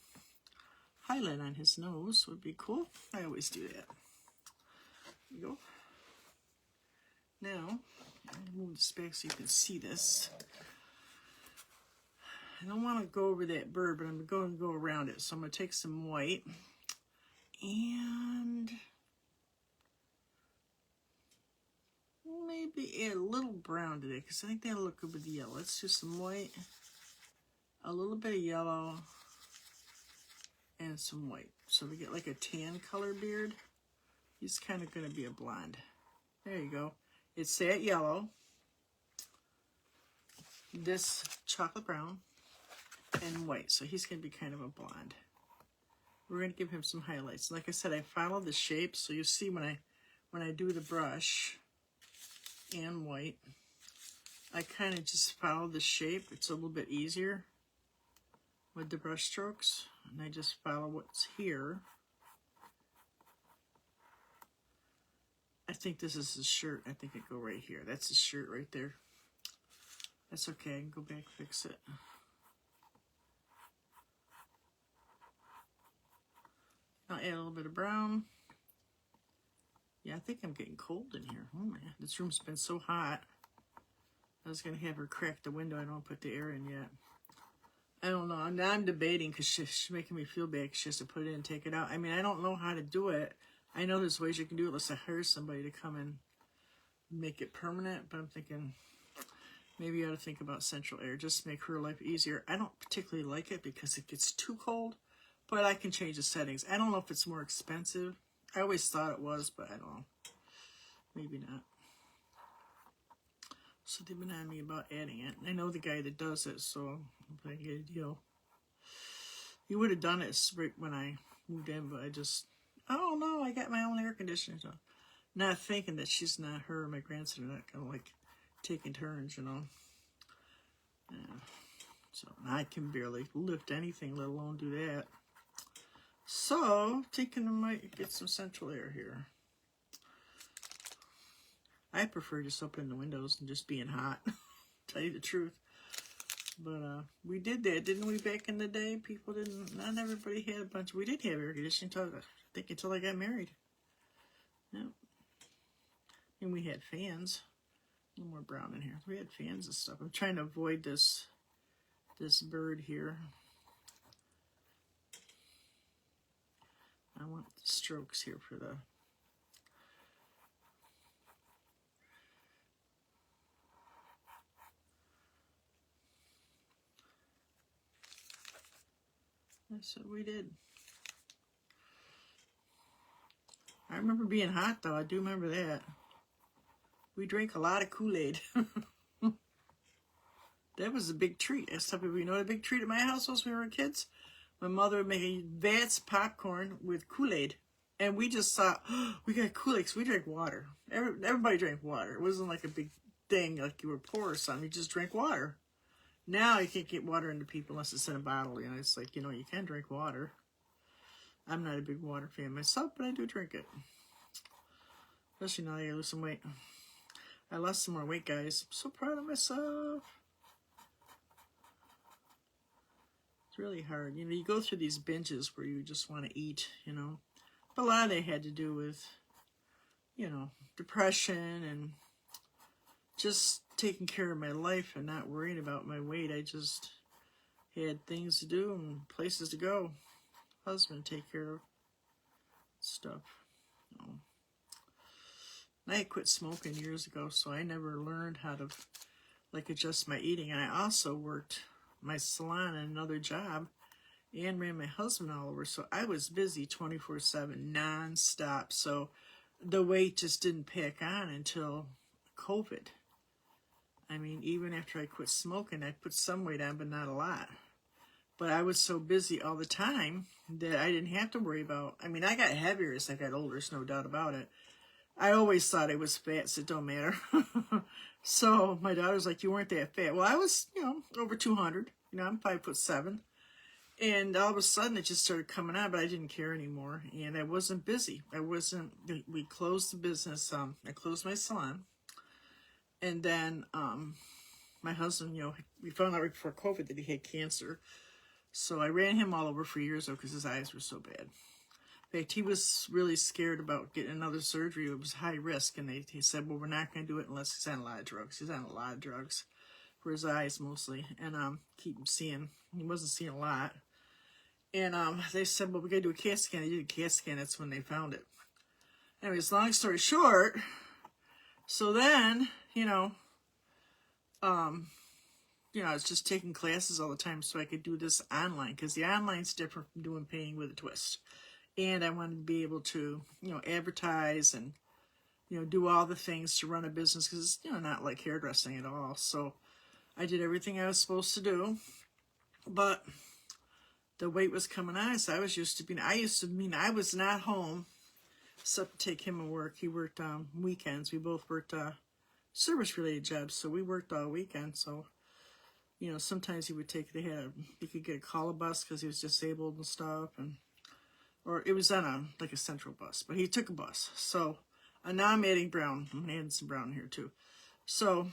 highlight on his nose would be cool. I always do that. There you go. Now, I'm going to move this back so you can see this. I don't want to go over that bird, but I'm going to go around it. So I'm going to take some white and maybe add a little brown to it, because I think that'll look good with the yellow. Let's do some white, a little bit of yellow, and some white. So we get like a tan color beard. He's kind of going to be a blonde. There you go. It's that yellow, this chocolate brown, and white. So he's going to be kind of a blonde. We're going to give him some highlights. Like I said, I follow the shape, so you see when I do the brush and white, I kind of just follow the shape. It's a little bit easier with the brush strokes, and I just follow what's here. I think this is his shirt. I think it go right here. That's his shirt right there. That's okay. I can go back, fix it. I'll add a little bit of brown. Yeah, I think I'm getting cold in here. Oh man, this room's been so hot. I was gonna have her crack the window. I don't put the air in yet. I don't know. Now I'm debating because she's making me feel bad because she has to put it in and take it out. I mean, I don't know how to do it. I know there's ways you can do it. Let's hire somebody to come and make it permanent. But I'm thinking maybe you ought to think about central air. Just to make her life easier. I don't particularly like it because it gets too cold. But I can change the settings. I don't know if it's more expensive. I always thought it was, but I don't know. Maybe not. So they've been on me about adding it. I know the guy that does it, so I get a deal. He would have done it right when I moved in, but I just, oh no, I got my own air conditioner. So not thinking that she's not her, my grandson are not gonna like taking turns, you know. Yeah. So I can barely lift anything, let alone do that. So, thinking I might get some central air here. I prefer just opening the windows and just being hot, tell you the truth. But we did that, didn't we, back in the day? People didn't, not everybody had a bunch. We did have air conditioning until, I think, until I got married. Yep. And we had fans. A little more brown in here. We had fans and stuff. I'm trying to avoid this bird here. I want the strokes here for the... That's what we did. I remember being hot, though. I do remember that. We drank a lot of Kool-Aid. That was a big treat. I tell people, you know what a big treat at my house was when we were kids? My mother would make vats of popcorn with Kool-Aid. And we just thought, oh, we got Kool-Aid, so we drank water. Everybody drank water. It wasn't like a big thing, like you were poor or something. You just drank water. Now you can't get water into people unless it's in a bottle. You know, it's like, you know, you can drink water. I'm not a big water fan myself, but I do drink it. Especially now that I gotta lose some weight. I lost some more weight, guys. I'm so proud of myself. It's really hard. You know, you go through these binges where you just want to eat, you know. But a lot of it had to do with, you know, depression and just taking care of my life and not worrying about my weight. I just had things to do and places to go. Husband to take care of stuff. You know. I had quit smoking years ago, so I never learned how to, like, adjust my eating. And I also worked my salon and another job and ran my husband all over. So I was busy 24/7, non-stop. So the weight just didn't pack on until COVID. I mean, even after I quit smoking, I put some weight on, but not a lot. But I was so busy all the time that I didn't have to worry about, I mean, I got heavier as I got older, there's no doubt about it. I always thought I was fat, so it don't matter. So my daughter's like, you weren't that fat. Well, I was, you know, over 200. You know, I'm 5'7". And all of a sudden it just started coming out, but I didn't care anymore. And I wasn't busy. We closed the business. I closed my salon. And then my husband, you know, we found out right before COVID that he had cancer. So I ran him all over for years, though, because his eyes were so bad. In fact, he was really scared about getting another surgery. It was high risk, and he said, well, we're not going to do it unless he's on a lot of drugs. He's on a lot of drugs for his eyes mostly, and keep him seeing. He wasn't seeing a lot. And they said, well, we got to do a CAT scan. They did a CAT scan. That's when they found it. Anyways, long story short, so then, I was just taking classes all the time so I could do this online, because the online's different from doing painting with a twist. And I wanted to be able to, advertise and, do all the things to run a business, because it's, not like hairdressing at all. So I did everything I was supposed to do, but the weight was coming on. So I was not home except to take him to work. He worked weekends. We both worked service-related jobs, so we worked all weekend. So, sometimes he could get a call bus because he was disabled and stuff, or it was on a central bus, but he took a bus. So now I'm adding brown. I'm adding some brown in here too. So,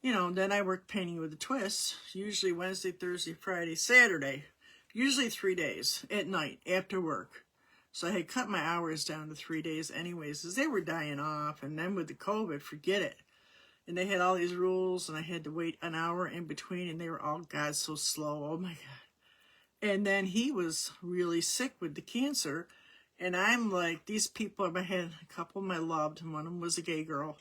then I worked painting with a twist, usually Wednesday, Thursday, Friday, Saturday, usually 3 days at night after work. So I had cut my hours down to 3 days anyways, because they were dying off. And then with the COVID, forget it. And they had all these rules, and I had to wait an hour in between, and they were all, God, so slow. Oh, my God. And then he was really sick with the cancer. And I'm like, these people, I had a couple of them I loved, and one of them was a gay girl.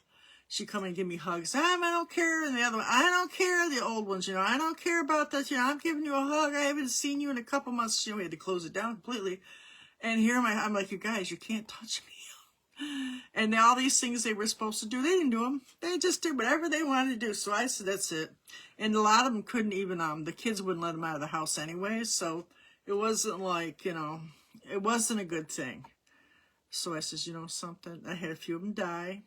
She'd come and give me hugs. I don't care. And the other one, I don't care. The old ones, I don't care about that. I'm giving you a hug. I haven't seen you in a couple months. We had to close it down completely. And here I'm like, you guys, you can't touch me. And all these things they were supposed to do, they didn't do them. They just did whatever they wanted to do. So I said, that's it. And a lot of them couldn't even, the kids wouldn't let them out of the house anyway. So it wasn't like, it wasn't a good thing. So I said, something, I had a few of them die.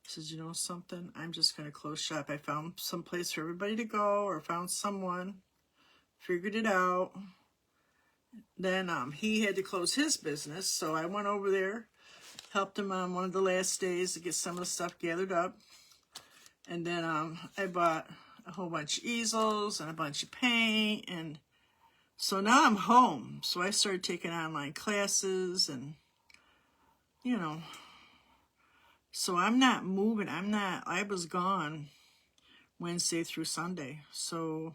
says, you know something? I'm just going to close shop. I found some place for everybody to go, or found someone, figured it out. Then he had to close his business, so I went over there, helped him on one of the last days to get some of the stuff gathered up. And then I bought a whole bunch of easels and a bunch of paint. And so now I'm home. So I started taking online classes and, you know, so I'm not moving. I was gone Wednesday through Sunday. So,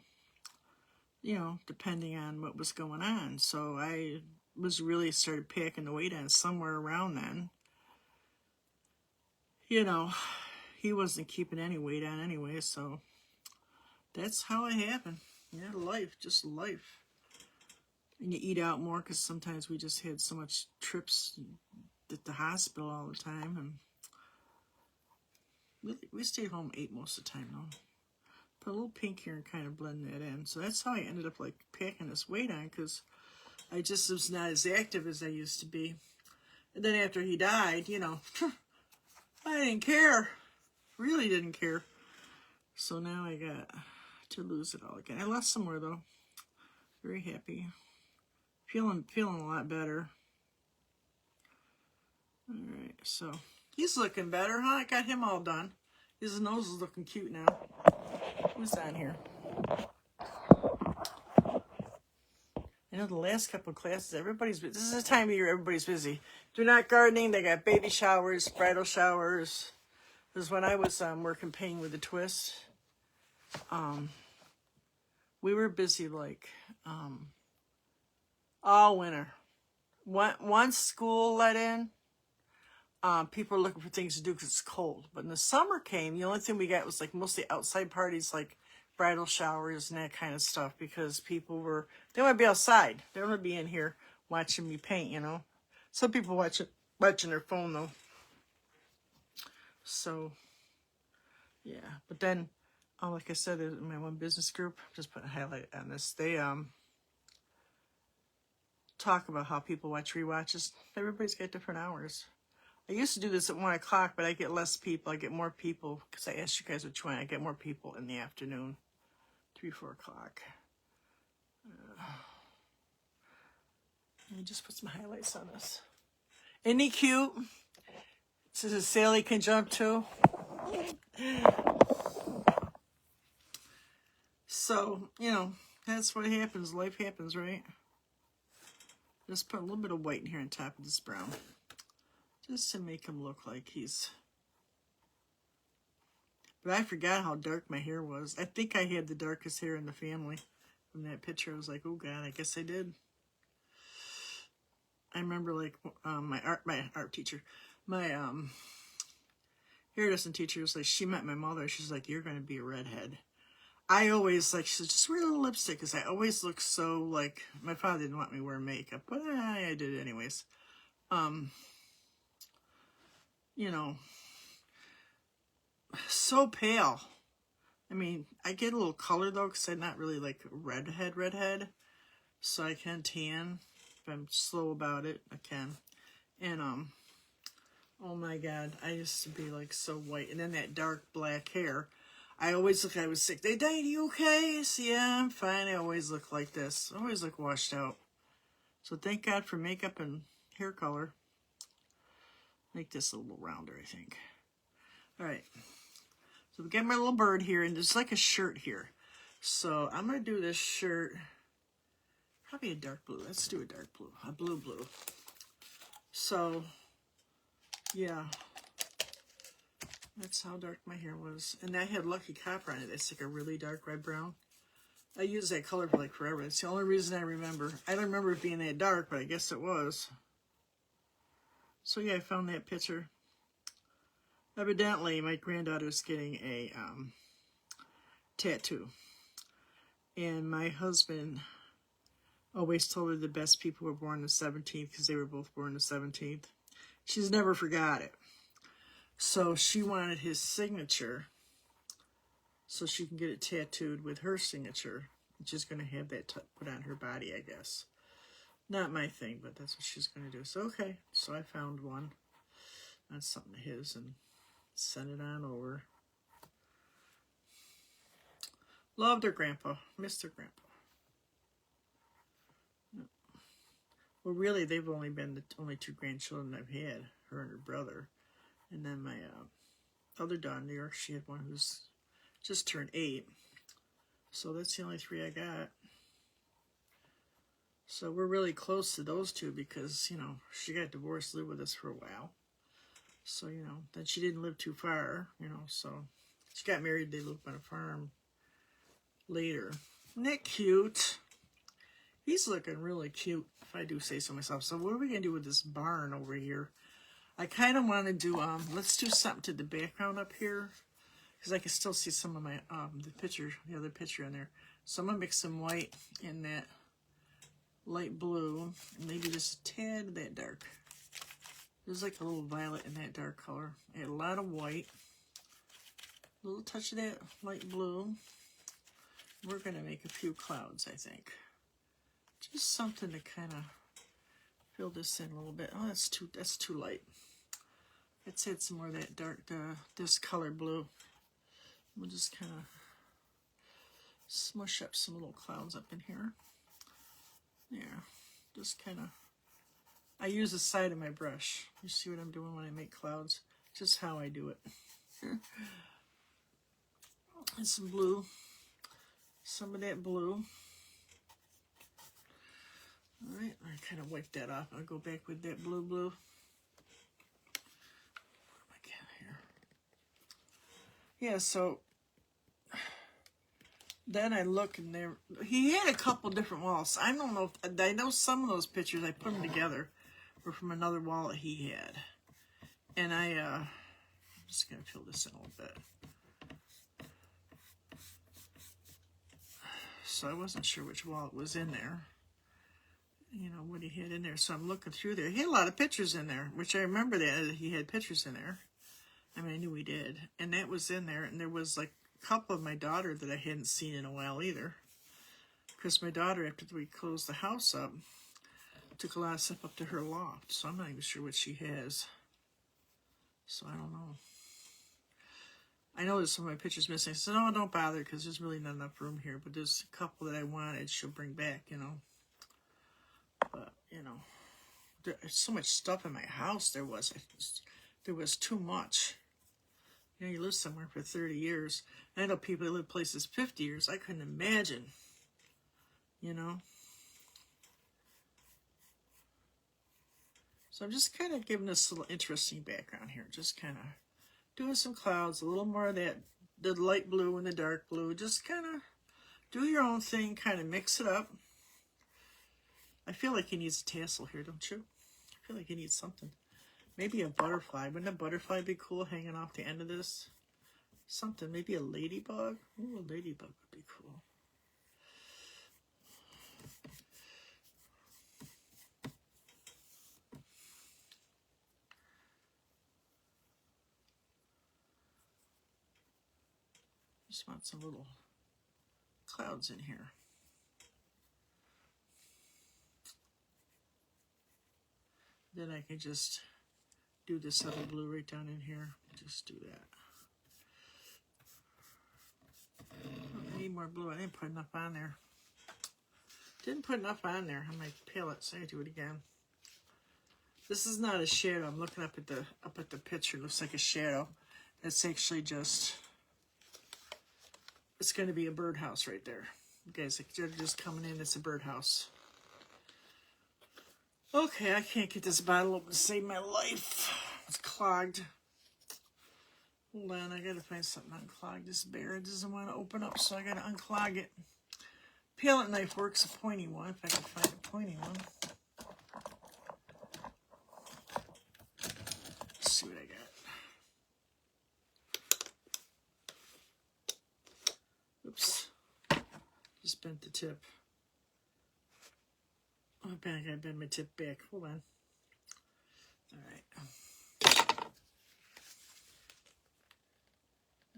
you know, depending on what was going on. So I was really started packing the weight on somewhere around then. You know, he wasn't keeping any weight on anyway, so that's how it happened. Yeah, life, just life. And you eat out more because sometimes we just had so much trips at the hospital all the time. And we stayed home, ate most of the time, though. Put a little pink here and kind of blend that in. So that's how I ended up, like, packing this weight on, because I just was not as active as I used to be. And then after he died, you know, I didn't care. Really didn't care. So now I got to lose it all again. I lost some more, though. Very happy. Feeling a lot better. Alright, so he's looking better, huh? I got him all done. His nose is looking cute now. Who's on here? I know the last couple of classes, everybody's busy. This is the time of year everybody's busy. Do not gardening, they got baby showers, bridal showers. Because when I was working painting with a twist, we were busy like all winter. Once school let in, people were looking for things to do because it's cold. But when the summer came, the only thing we got was like mostly outside parties, like bridal showers and that kind of stuff, because people they want to be outside. They don't want to be in here watching me paint, you know. Some people watching their phone though. So, yeah. But then, like I said, in my one business group, just put a highlight on this. They talk about how people watch rewatches. Everybody's got different hours. I used to do this at 1 o'clock, but I get less people. I get more people, because I asked you guys which one. I get more people in the afternoon, 3, 4 o'clock. Let me just put some highlights on this. Isn't he cute? This is a Sally can jump to. So, you know, that's what happens. Life happens, right? Just put a little bit of white in here on top of this brown. Just to make him look like he's... But I forgot how dark my hair was. I think I had the darkest hair in the family. From that picture, I was like, oh God, I guess I did. I remember, like, my art teacher, my hairdressing teacher was like, she met my mother. She's like, you're going to be a redhead. I always, like, she said, just wear a little lipstick, because I always look so, like, my father didn't want me to wear makeup, but I did it anyways. You know, so pale. I mean, I get a little color, though, because I'm not really, like, redhead, so I can tan. If I'm slow about it, I can. And, oh my God, I used to be, like, so white. And then that dark black hair. I always look like I was sick. They died, you okay? I said, yeah, I'm fine. I always look like this. I always look washed out. So thank God for makeup and hair color. Make this a little rounder, I think. All right. So we got my little bird here, and there's like a shirt here. So I'm going to do this shirt. Probably a dark blue. Let's do a dark blue. A blue. So, yeah. That's how dark my hair was. And I had Lucky Copper on it. It's like a really dark red brown. I used that color for like forever. It's the only reason I remember. I don't remember it being that dark, but I guess it was. So yeah, I found that picture. Evidently, my granddaughter's getting a tattoo. And my husband always told her the best people were born the 17th, because they were both born the 17th. She's never forgot it. So she wanted his signature so she can get it tattooed with her signature. She's going to have that put on her body, I guess. Not my thing, but that's what she's going to do. So, okay. So I found one. That's something of his, and Send it on over. Loved her grandpa. Missed her grandpa. Well, really, they've only been the only two grandchildren I've had, her and her brother. And then my other daughter in New York, she had one who's just turned 8. So that's the only 3 I got. So we're really close to those two because, you know, she got divorced, lived with us for a while. So, you know, then she didn't live too far, you know, so she got married. They lived on a farm later. Isn't that cute? He's looking really cute, if I do say so myself. So what are we going to do with this barn over here? I kind of want to do, let's do something to the background up here. Because I can still see some of my, the other picture in there. So I'm going to mix some white in that light blue. And maybe just a tad of that dark. There's like a little violet in that dark color. Add a lot of white. A little touch of that light blue. We're going to make a few clouds, I think. Just something to kind of fill this in a little bit. Oh, that's too light. Let's add some more of that dark, this color blue. We'll just kind of smush up some little clouds up in here. Yeah, just kind of, I use the side of my brush. You see what I'm doing when I make clouds? Just how I do it. And some blue. Some of that blue. Alright, I kind of wipe that off. I'll go back with that blue. What do I get here? Yeah, so then I look and there, he had a couple different walls. I don't know, I know some of those pictures, I put them together, were from another wall that he had. And I'm just going to fill this in a little bit. So I wasn't sure which wall it was in there. You know, what he had in there. So I'm looking through there. He had a lot of pictures in there, which I remember that he had pictures in there. I mean, I knew he did. And that was in there. And there was like a couple of my daughter that I hadn't seen in a while either. Because my daughter, after we closed the house up, took a lot of stuff up to her loft. So I'm not even sure what she has. So I don't know. I know there's some of my pictures missing. I said, no, don't bother because there's really not enough room here. But there's a couple that I wanted she'll bring back, you know. But, you know, there's so much stuff in my house there was too much. You know, you live somewhere for 30 years. I know people that live places 50 years. I couldn't imagine, you know. So I'm just kind of giving this little interesting background here. Just kind of doing some clouds, a little more of that, the light blue and the dark blue. Just kind of do your own thing, kind of mix it up. I feel like he needs a tassel here, don't you? I feel like he needs something. Maybe a butterfly. Wouldn't a butterfly be cool hanging off the end of this? Something. Maybe a ladybug. Ooh, a ladybug would be cool. Just want some little clouds in here. Then I can just do this other blue right down in here. Just do that. I need more blue. I didn't put enough on there. Didn't put enough on there on my palette, so I do it again. This is not a shadow. I'm looking up at the picture. It looks like a shadow. It's actually just, it's going to be a birdhouse right there. You guys, they're just coming in. It's a birdhouse. Okay, I can't get this bottle open to save my life. It's clogged. Hold on, I gotta find something unclogged. This bear doesn't want to open up, so I gotta unclog it. Palette knife works, a pointy one, if I can find a pointy one. Let's see what I got. Oops. Just bent the tip. Oh, I gotta bend my tip back. Hold on. Alright.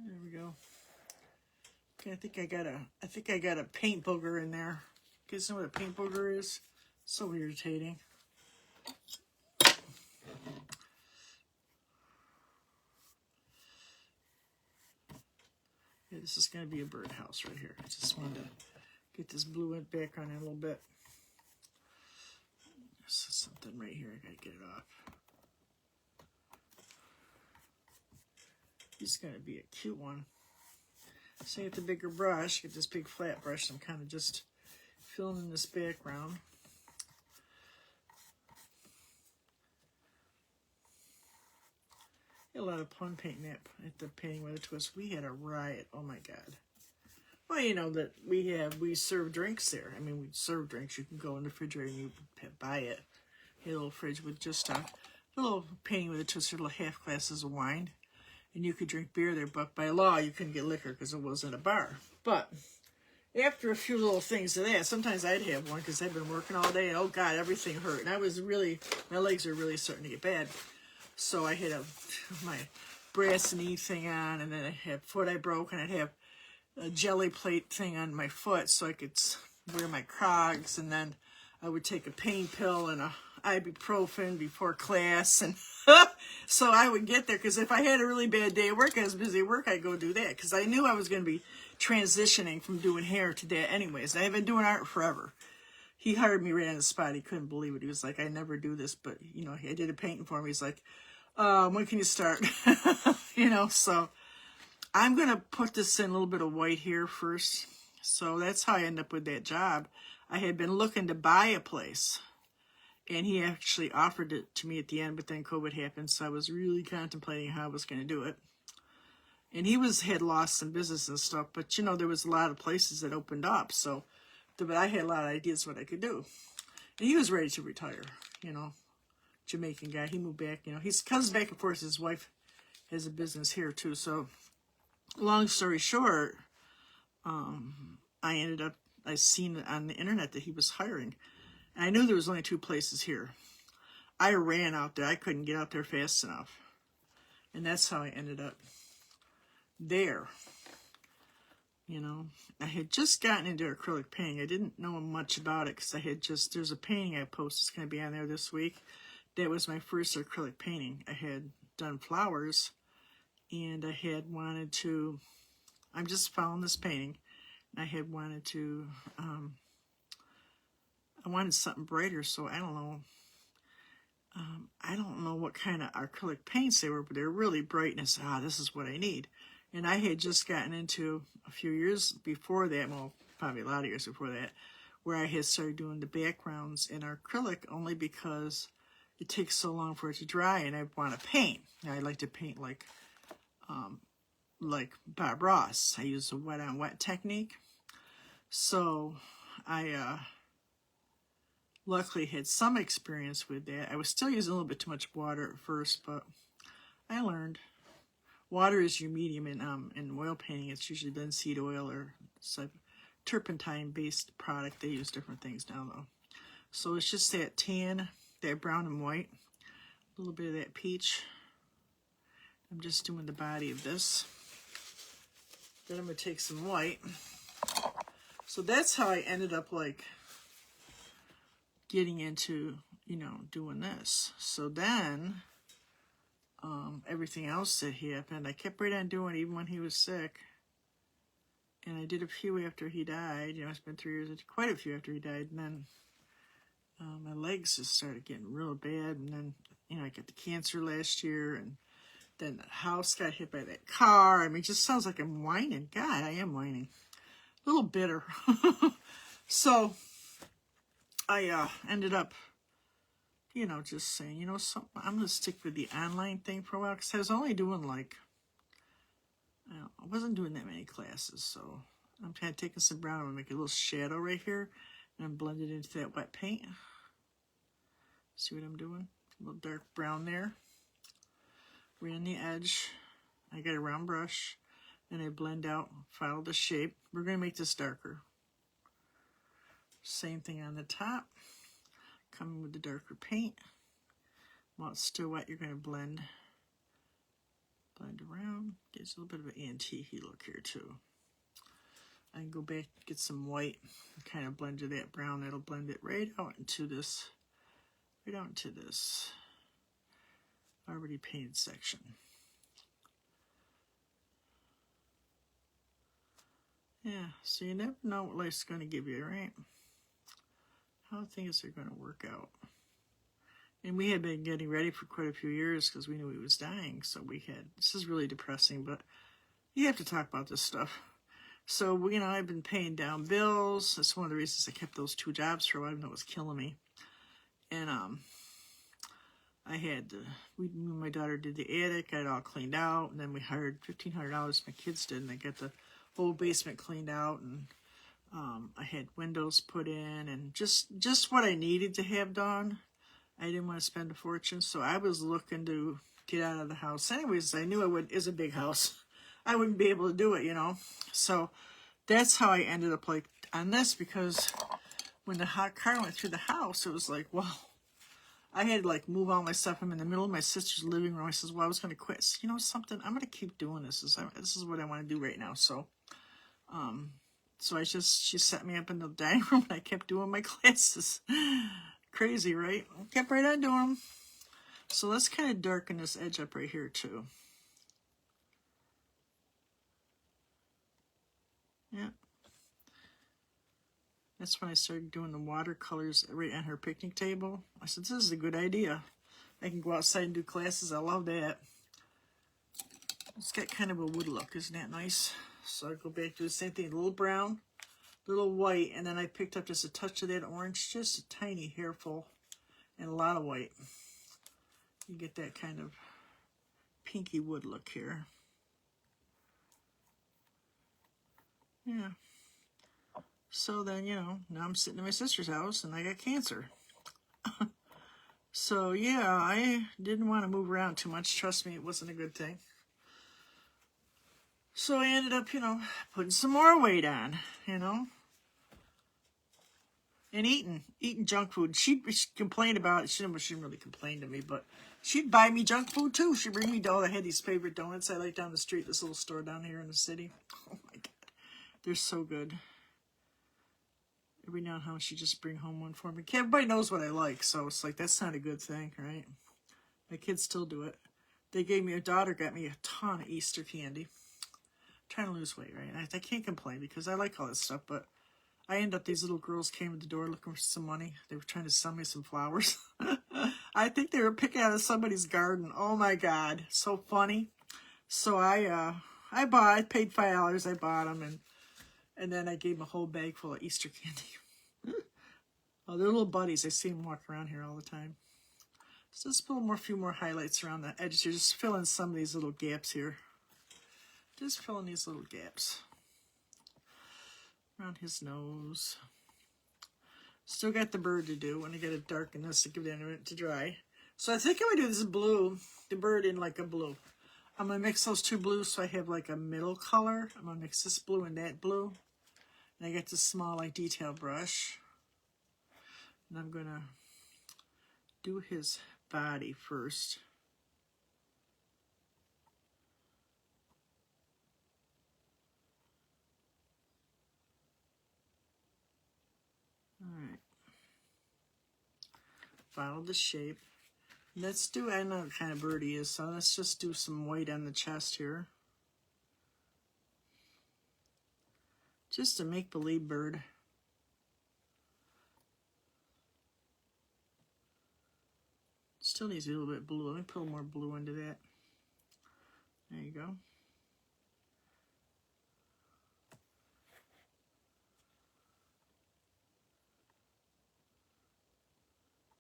There we go. Okay, I think I got a paint booger in there. You guys know what a paint booger is? So irritating. this is going to be a birdhouse right here. I just wanted to get this blue background in a little bit. This is something right here. I got to get it off. This is going to be a cute one. So get the bigger brush, get this big flat brush. I'm kind of just filling in this background. A lot of fun painting that at the Painting with a Twist. We had a riot. Oh my God. Well, you know that we serve drinks there. I mean, we serve drinks. You can go in the refrigerator and you buy it. A little fridge with just a little Painting with a Twist, little half glasses of wine. And you could drink beer there, but by law you couldn't get liquor because it wasn't a bar. But after a few little things of that, sometimes I'd have one because I'd been working all day and oh God, everything hurt. And I was really, my legs were really starting to get bad. So I had my brass knee thing on, and then I had foot I broke, and I'd have a jelly plate thing on my foot so I could wear my Crocs, and then I would take a pain pill and a ibuprofen before class, and so I would get there, because if I had a really bad day at work, I was busy at work, I'd go do that, because I knew I was going to be transitioning from doing hair to that anyways. I've been doing art forever. He hired me right on the spot. He couldn't believe it. He was like, I never do this, but, you know, I did a painting for him. He's like, when can you start? You know, so I'm going to put this in a little bit of white here first. So that's how I end up with that job. I had been looking to buy a place, and he actually offered it to me at the end, but then COVID happened, so I was really contemplating how I was going to do it. And he had lost some business and stuff, but, you know, there was a lot of places that opened up, so, but I had a lot of ideas what I could do. And he was ready to retire, you know, Jamaican guy. He moved back, you know, he comes back and forth. His wife has a business here, too. So, long story short, I seen it on the internet that he was hiring. And I knew there was only 2 places here. I ran out there. I couldn't get out there fast enough. And that's how I ended up there. You know, I had just gotten into acrylic painting. I didn't know much about it because there's a painting I posted. It's going to be on there this week. That was my first acrylic painting. I had done flowers, and I had wanted to, I'm just following this painting. I had wanted to, I wanted something brighter, so I don't know. I don't know what kind of acrylic paints they were, but they were really bright, and I said, this is what I need. And I had just gotten into, a few years before that, well, probably a lot of years before that, where I had started doing the backgrounds in acrylic only because it takes so long for it to dry, and I want to paint. And I like to paint like Bob Ross. I use the wet on wet technique. So I luckily had some experience with that. I was still using a little bit too much water at first, but I learned. Water is your medium in oil painting. It's usually linseed oil or turpentine-based product. They use different things now, though. So it's just that tan, that brown and white, a little bit of that peach. I'm just doing the body of this. Then I'm going to take some white. So that's how I ended up, like, getting into, you know, doing this. So then, everything else that happened, I kept right on doing even when he was sick. And I did a few after he died. You know, it's been 3 years. I did quite a few after he died. And then my legs just started getting real bad. And then, you know, I got the cancer last year. And then the house got hit by that car. I mean, it just sounds like I'm whining. God, I am whining. A little bitter. So I ended up, you know, just saying, you know, I'm going to stick with the online thing for a while, because I was only doing like, I wasn't doing that many classes, so I'm kind of taking some brown, I'm going to make a little shadow right here, and I'm blend it into that wet paint. See what I'm doing? A little dark brown there. Right on the edge. I got a round brush, and I blend out, follow the shape. We're going to make this darker. Same thing on the top. Coming with the darker paint. While it's still wet, you're going to blend around. Gives a little bit of an antique look here too. I can go back, get some white, and kind of blend to that brown. That'll blend it right out into this, already painted section. Yeah, so you never know what life's going to give you, right? How things are going to work out. And we had been getting ready for quite a few years because we knew he was dying. So this is really depressing, but you have to talk about this stuff. So, I've been paying down bills. That's one of the reasons I kept those 2 jobs for a while, even though it was killing me. And I had my daughter did the attic, got it all cleaned out, and then we hired $1,500. My kids did, and I got the whole basement cleaned out, and I had windows put in, and just what I needed to have done. I didn't want to spend a fortune, so I was looking to get out of the house. Anyways, I knew it's a big house. I wouldn't be able to do it, So that's how I ended up like on this, because when the hot car went through the house, it was like, well, I had to like move all my stuff. I'm in the middle of my sister's living room. I says, well, I was going to quit. I said, you know something? I'm going to keep doing this. This is what I want to do right now. So, she set me up in the dining room, and I kept doing my classes. Crazy, right? I kept right on doing them. So let's kind of darken this edge up right here too. Yeah. That's when I started doing the watercolors right on her picnic table. I said, this is a good idea. I can go outside and do classes. I love that. It's got kind of a wood look. Isn't that nice? So I go back to the same thing. A little brown, a little white, and then I picked up just a touch of that orange, just a tiny hairful, and a lot of white. You get that kind of pinky wood look here. Yeah. So then, now I'm sitting in my sister's house, and I got cancer. So, yeah, I didn't want to move around too much. Trust me, it wasn't a good thing. So I ended up, putting some more weight on, and eating junk food. She complained about it. She didn't really complain to me, but she'd buy me junk food too. She'd bring me I had these favorite donuts I like down the street, this little store down here in the city. Oh my God. They're so good. Every now and then she'd just bring home one for me. Everybody knows what I like, so it's like, that's not a good thing, right? My kids still do it. A daughter got me a ton of Easter candy. I'm trying to lose weight, right? I can't complain because I like all this stuff, but I ended up, these little girls came to the door looking for some money. They were trying to sell me some flowers. I think they were picking out of somebody's garden. Oh my God, so funny. So I paid $5. I bought them, and then I gave them a whole bag full of Easter candy. Oh, they're little buddies. I see them walk around here all the time. So let's put a few more highlights around the edges here. Just fill in some of these little gaps here. Just fill in these little gaps. Around his nose. Still got the bird to do. When I got to darken this to give it a minute to dry. So I think I'm going to do this blue, the bird in like a blue. I'm going to mix those 2 blues so I have like a middle color. I'm going to mix this blue and that blue. And I got this small like detail brush. And I'm going to do his body first. Alright. Follow the shape. Let's do, I know what kind of bird he is, so let's just do some white on the chest here. Just a make-believe bird. Still needs a little bit of blue. Let me put a little more blue into that. There you go.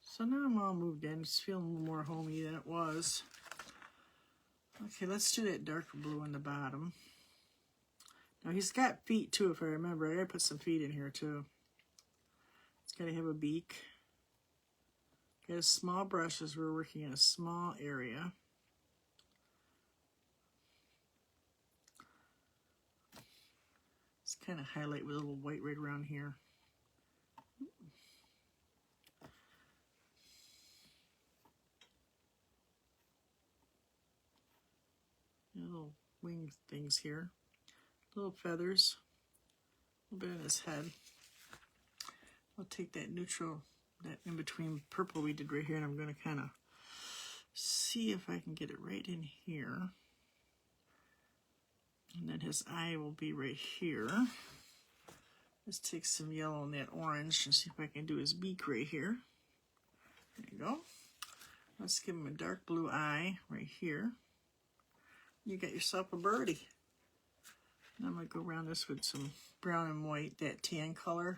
So now I'm all moved in. It's feeling a little more homey than it was. Okay, let's do that darker blue on the bottom. Now he's got feet too, if I remember. I gotta put some feet in here too. It's gotta have a beak. Got a small brush as we're working in a small area. Let's kind of highlight with a little white right around here. Little wing things here. Little feathers. A little bit on his head. I'll take that neutral, that in between purple we did right here, and I'm going to kind of see if I can get it right in here. And then his eye will be right here. Let's take some yellow and that orange and see if I can do his beak right here. There you go. Let's give him a dark blue eye right here. You got yourself a birdie. And I'm going to go around this with some brown and white, that tan color.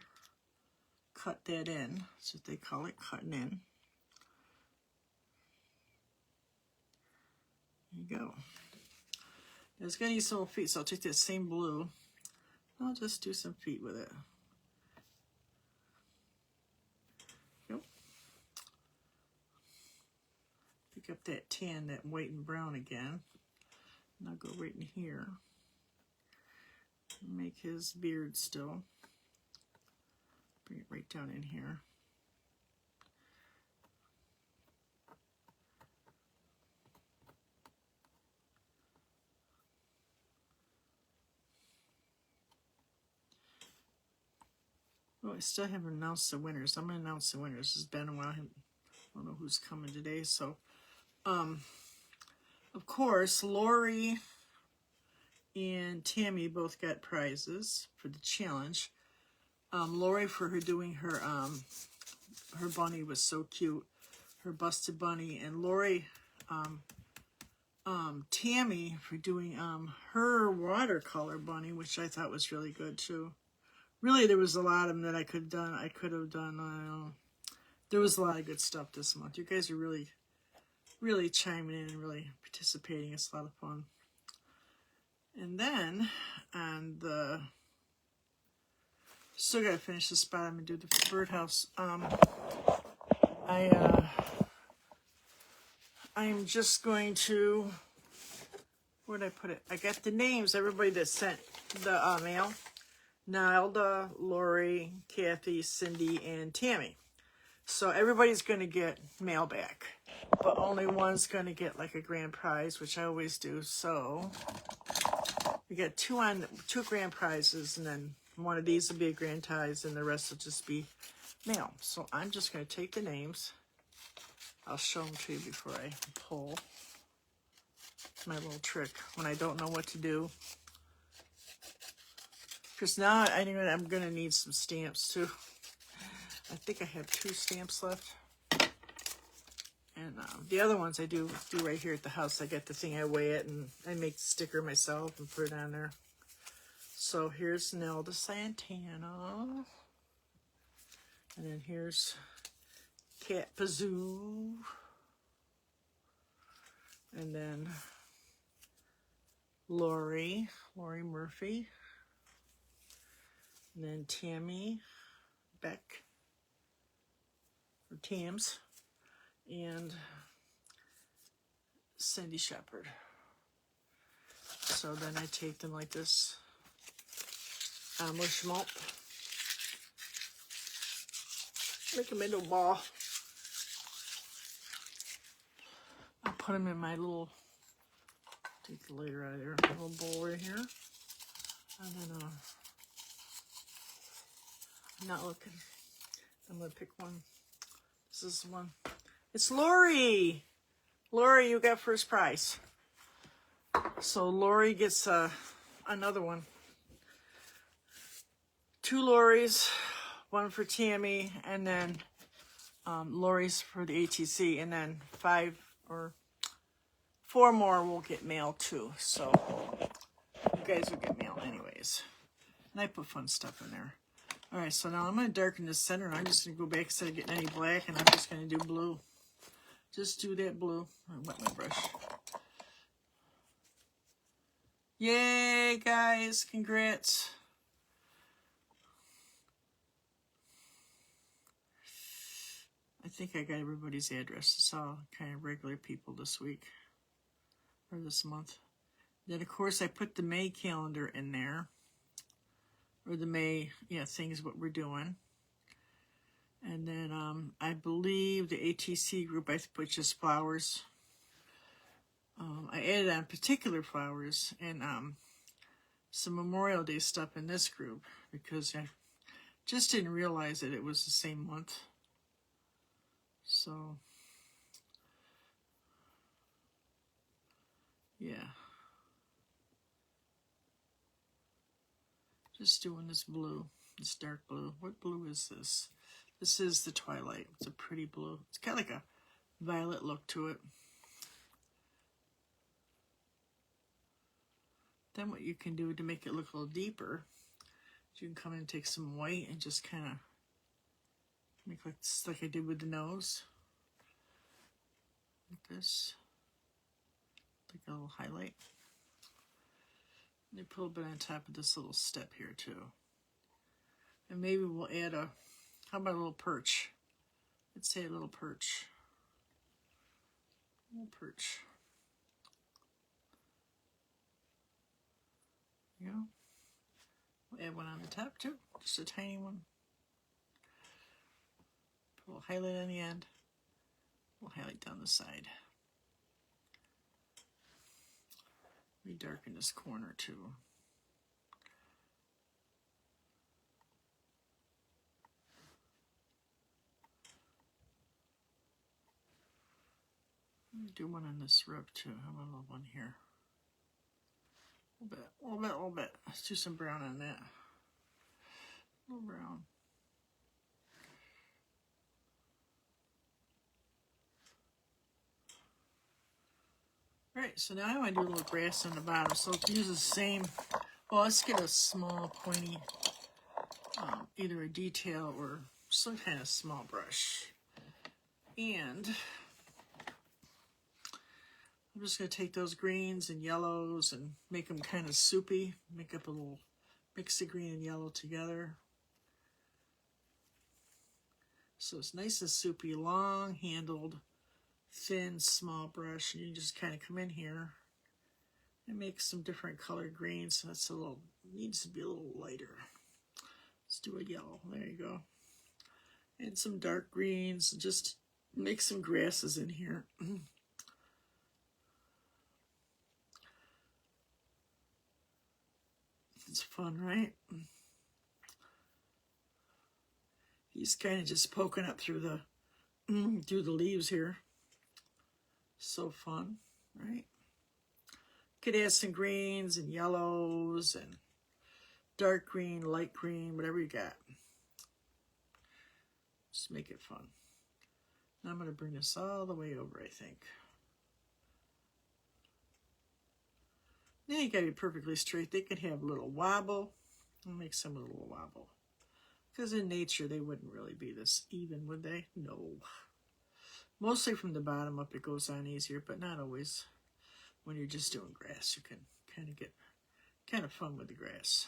Cut that in. That's what they call it, cutting in. There you go. It's going to use some little feet, so I'll take that same blue. I'll just do some feet with it. Yep. Pick up that tan, that white and brown again. And I'll go right in here. Make his beard still. Bring it right down in here. Oh, I still haven't announced the winners. I'm going to announce the winners. It's been a while. I don't know who's coming today. So, of course, Lori and Tammy both got prizes for the challenge. Lori for her doing her bunny was so cute. Her busted bunny. And Lori, Tammy for doing her watercolor bunny, which I thought was really good too. Really, there was a lot of them that I could have done. There was a lot of good stuff this month. You guys are really, really chiming in and really participating. It's a lot of fun. And then, on the... Still gotta finish this spot. I'm gonna do the birdhouse. I'm just going to... Where'd I put it? I got the names. Everybody that sent the mail. Nilda, Lori, Kathy, Cindy, and Tammy. So everybody's going to get mail back. But only one's going to get like a grand prize, which I always do. So we got two grand prizes, and then one of these will be a grand prize, and the rest will just be mail. So I'm just going to take the names. I'll show them to you before I pull. It's my little trick when I don't know what to do. Because now I'm going to need some stamps too. I think I have 2 stamps left. And the other ones I do right here at the house. I get the thing, I weigh it, and I make the sticker myself and put it on there. So here's Nelda Santana. And then here's Cat Pazoo. And then Lori Murphy. And then Tammy Beck, or Tams, and Cindy Shepherd. So then I take them like this, mush them up, make them into a ball. I'll put them in my little, take the lighter out of there, little bowl right here, and then not looking. I'm going to pick one. This is one. It's Lori. Lori, you got first prize. So Lori gets another one. 2 Loris, 1 for Tammy, and then Lori's for the ATC, and then 5 or 4 more will get mail too. So you guys will get mail anyways. And I put fun stuff in there. All right, so now I'm going to darken the center, and I'm just going to go back instead of getting any black, and I'm just going to do blue. Just do that blue. I wet my brush. Yay, guys. Congrats. I think I got everybody's address. It's all kind of regular people this week, or this month. Then, of course, I put the May calendar in there. Or the May, things what we're doing. And then I believe the ATC group, I put just flowers. I added on particular flowers and some Memorial Day stuff in this group because I just didn't realize that it was the same month. So, yeah. Just doing this blue, this dark blue. What blue is this? This is the Twilight. It's a pretty blue. It's got like a violet look to it. Then what you can do to make it look a little deeper, you can come in and take some white and just kind of make like I did with the nose. Like this. Like a little highlight. And they put a little bit on top of this little step here too. And maybe we'll add how about a little perch? Let's say a little perch. A little perch. There you go. We'll add one on the top too, just a tiny one. Put a little highlight on the end. We'll highlight down the side. We darken this corner too. Do one on this rib too. How about a little one here? A little bit. Let's do some brown on that. A little brown. Alright, so now I want to do a little grass on the bottom. So let's use the same, well, let's get a small pointy, either a detail or some kind of small brush. And I'm just going to take those greens and yellows and make them kind of soupy. Make up a little mix of green and yellow together. So it's nice and soupy, long-handled, thin, small brush. And you just kind of come in here and make some different colored greens. So that's needs to be a little lighter. Let's do a yellow. There you go. And some dark greens. Just make some grasses in here. It's fun, right? He's kind of just poking up through the leaves here. So fun, right? Could add some greens and yellows and dark green, light green, whatever you got. Just make it fun. Now I'm going to bring this all the way over, I think. They ain't got to be perfectly straight. They could have a little wobble. I'll make some with a little wobble. Because in nature, they wouldn't really be this even, would they? No. Mostly from the bottom up, it goes on easier, but not always. When you're just doing grass, you can kind of get kind of fun with the grass.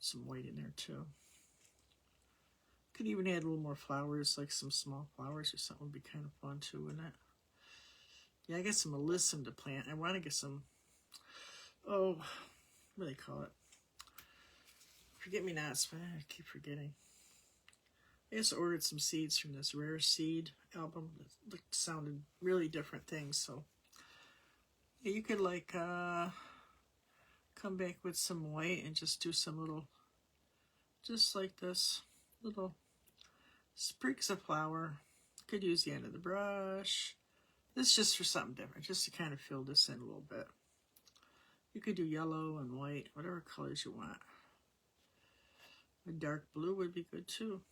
Some white in there, too. Could even add a little more flowers, like some small flowers or something would be kind of fun, too, wouldn't it? Yeah, I got some alyssum to plant. I want to get some, what do they call it? Forget-me-nots, but I keep forgetting. I just ordered some seeds from this Rare Seed album. It sounded really different things, so yeah, you could like come back with some white and just do some little, just like this, little sprigs of flower. Could use the end of the brush. This is just for something different, just to kind of fill this in a little bit. You could do yellow and white, whatever colors you want. A dark blue would be good too.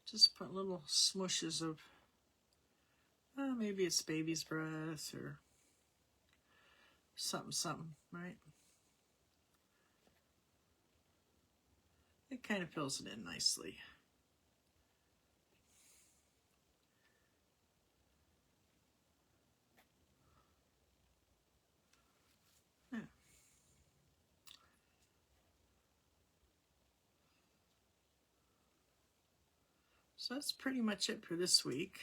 Just put little smooshes of, maybe it's baby's breath or something, right? It kind of fills it in nicely. So that's pretty much it for this week.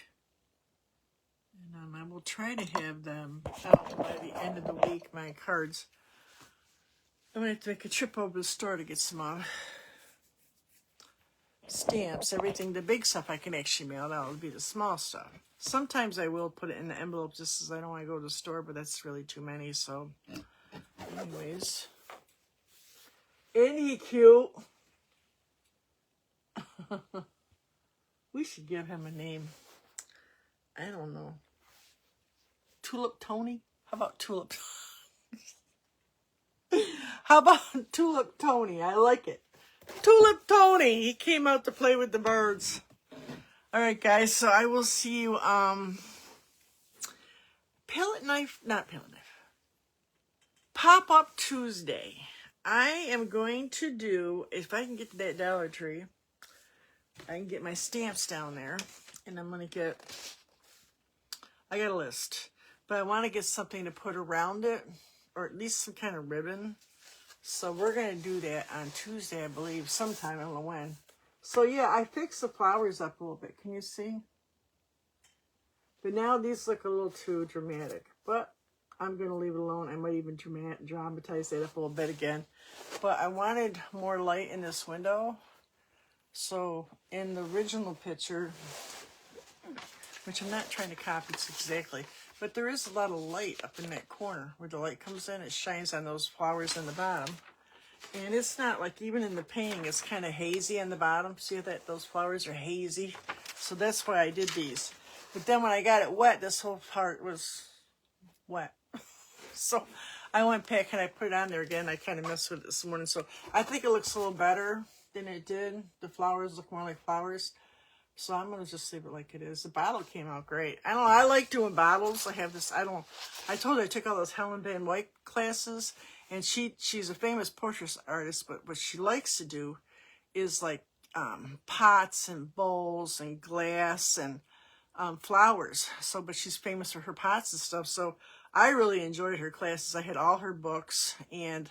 And I will try to have them out by the end of the week, my cards. I'm going to have to make a trip over to the store to get some stamps. Everything, the big stuff I can actually mail out. It'll be the small stuff. Sometimes I will put it in the envelope just as I don't want to go to the store, but that's really too many. So anyways. Ain't he cute? We should give him a name. I don't know. Tulip Tony? How about Tulip? How about Tulip Tony? I like it. Tulip Tony. He came out to play with the birds. All right, guys. So I will see you. Palette knife, not palette knife. Pop-up Tuesday. I am going to do, if I can get to that Dollar Tree, I can get my stamps down there, and I'm going to get, I got a list, but I want to get something to put around it, or at least some kind of ribbon. So we're going to do that on Tuesday, I believe, sometime, I don't know when. So yeah, I fixed the flowers up a little bit. Can you see? But now these look a little too dramatic, but I'm going to leave it alone. I might even dramatize that up a little bit again. But I wanted more light in this window. So in the original picture, which I'm not trying to copy exactly, but there is a lot of light up in that corner where the light comes in. It shines on those flowers in the bottom. And it's not like, even in the painting, it's kind of hazy on the bottom. See that those flowers are hazy? So that's why I did these. But then when I got it wet, this whole part was wet. So I went back and I put it on there again. I kind of messed with it this morning. So I think it looks a little better than it did. The flowers look more like flowers. So I'm going to just leave it like it is. The bottle came out great. I don't know. I like doing bottles. I have this, I told her I took all those Helen Van Wyck classes. And she's a famous portrait artist. But what she likes to do is like pots and bowls and glass and flowers. So, but she's famous for her pots and stuff. So I really enjoyed her classes. I had all her books, and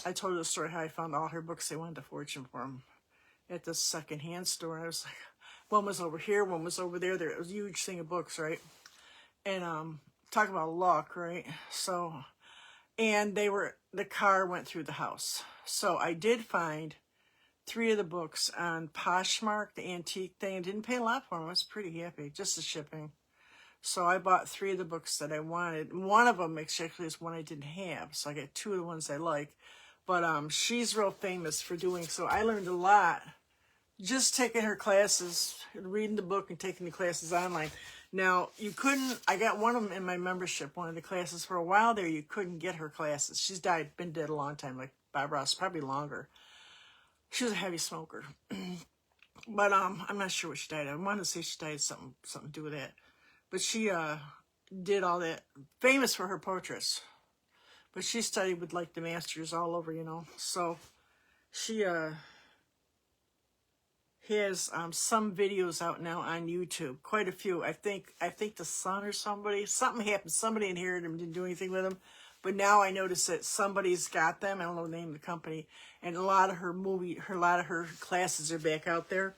I told her the story how I found all her books. They wanted a fortune for them at the secondhand store. I was like, one was over here, one was over there. There was a huge thing of books, right? And talk about luck, right? So, and the car went through the house. So I did find 3 of the books on Poshmark, the antique thing. I didn't pay a lot for them. I was pretty happy, just the shipping. So I bought 3 of the books that I wanted. One of them actually is one I didn't have. So I got 2 of the ones I like. But she's real famous for doing so. I learned a lot just taking her classes, reading the book and taking the classes online. Now, you couldn't, I got one of them in my membership, one of the classes. For a while there, you couldn't get her classes. She's been dead a long time, like Bob Ross, probably longer. She was a heavy smoker. But I'm not sure what she died of. I want to say she died of something to do with that. But she did all that, famous for her portraits. But she studied with like the masters all over, you know. So she has some videos out now on YouTube, quite a few. I think the son or something happened. Somebody inherited them, didn't do anything with them. But now I notice that somebody's got them. I don't know the name of the company. And a lot of her classes are back out there.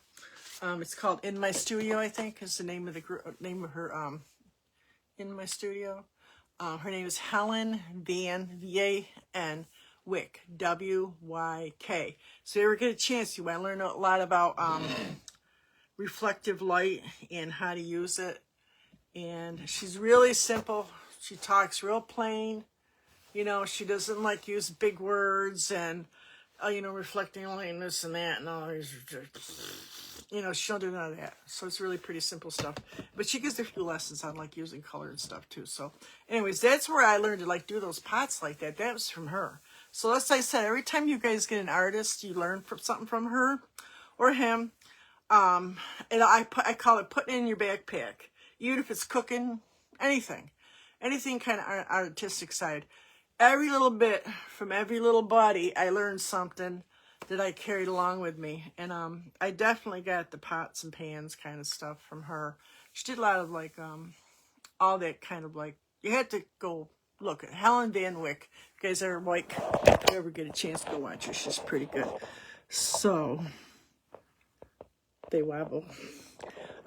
It's called In My Studio, I think, is the name of her In My Studio. Her name is Helen Van V-A-N Wyck, W-Y-K. So if you ever get a chance, you want to learn a lot about reflective light and how to use it. And she's really simple. She talks real plain. You know, she doesn't like use big words and, you know, reflecting light and this and that and all these. You know, she don't do none of that. So it's really pretty simple stuff. But she gives a few lessons on like using color and stuff too. So anyways, that's where I learned to like do those pots like that. That was from her. So as I said, every time you guys get an artist, you learn something from her or him. And I call it putting it in your backpack. Even if it's cooking, anything kind of artistic side. Every little bit from every little body, I learned something that I carried along with me. And I definitely got the pots and pans kind of stuff from her. She did a lot of like all that kind of like, you had to go look at Helen Van Wyck. You guys are like, if you ever get a chance to go watch her, she's pretty good. So they wobble.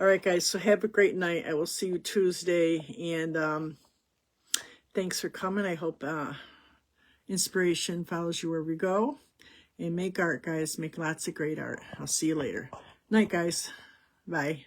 All right, guys, so have a great night. I will see you Tuesday. And thanks for coming. I hope inspiration follows you wherever you go. And make art, guys. Make lots of great art. I'll see you later. Night, guys. Bye.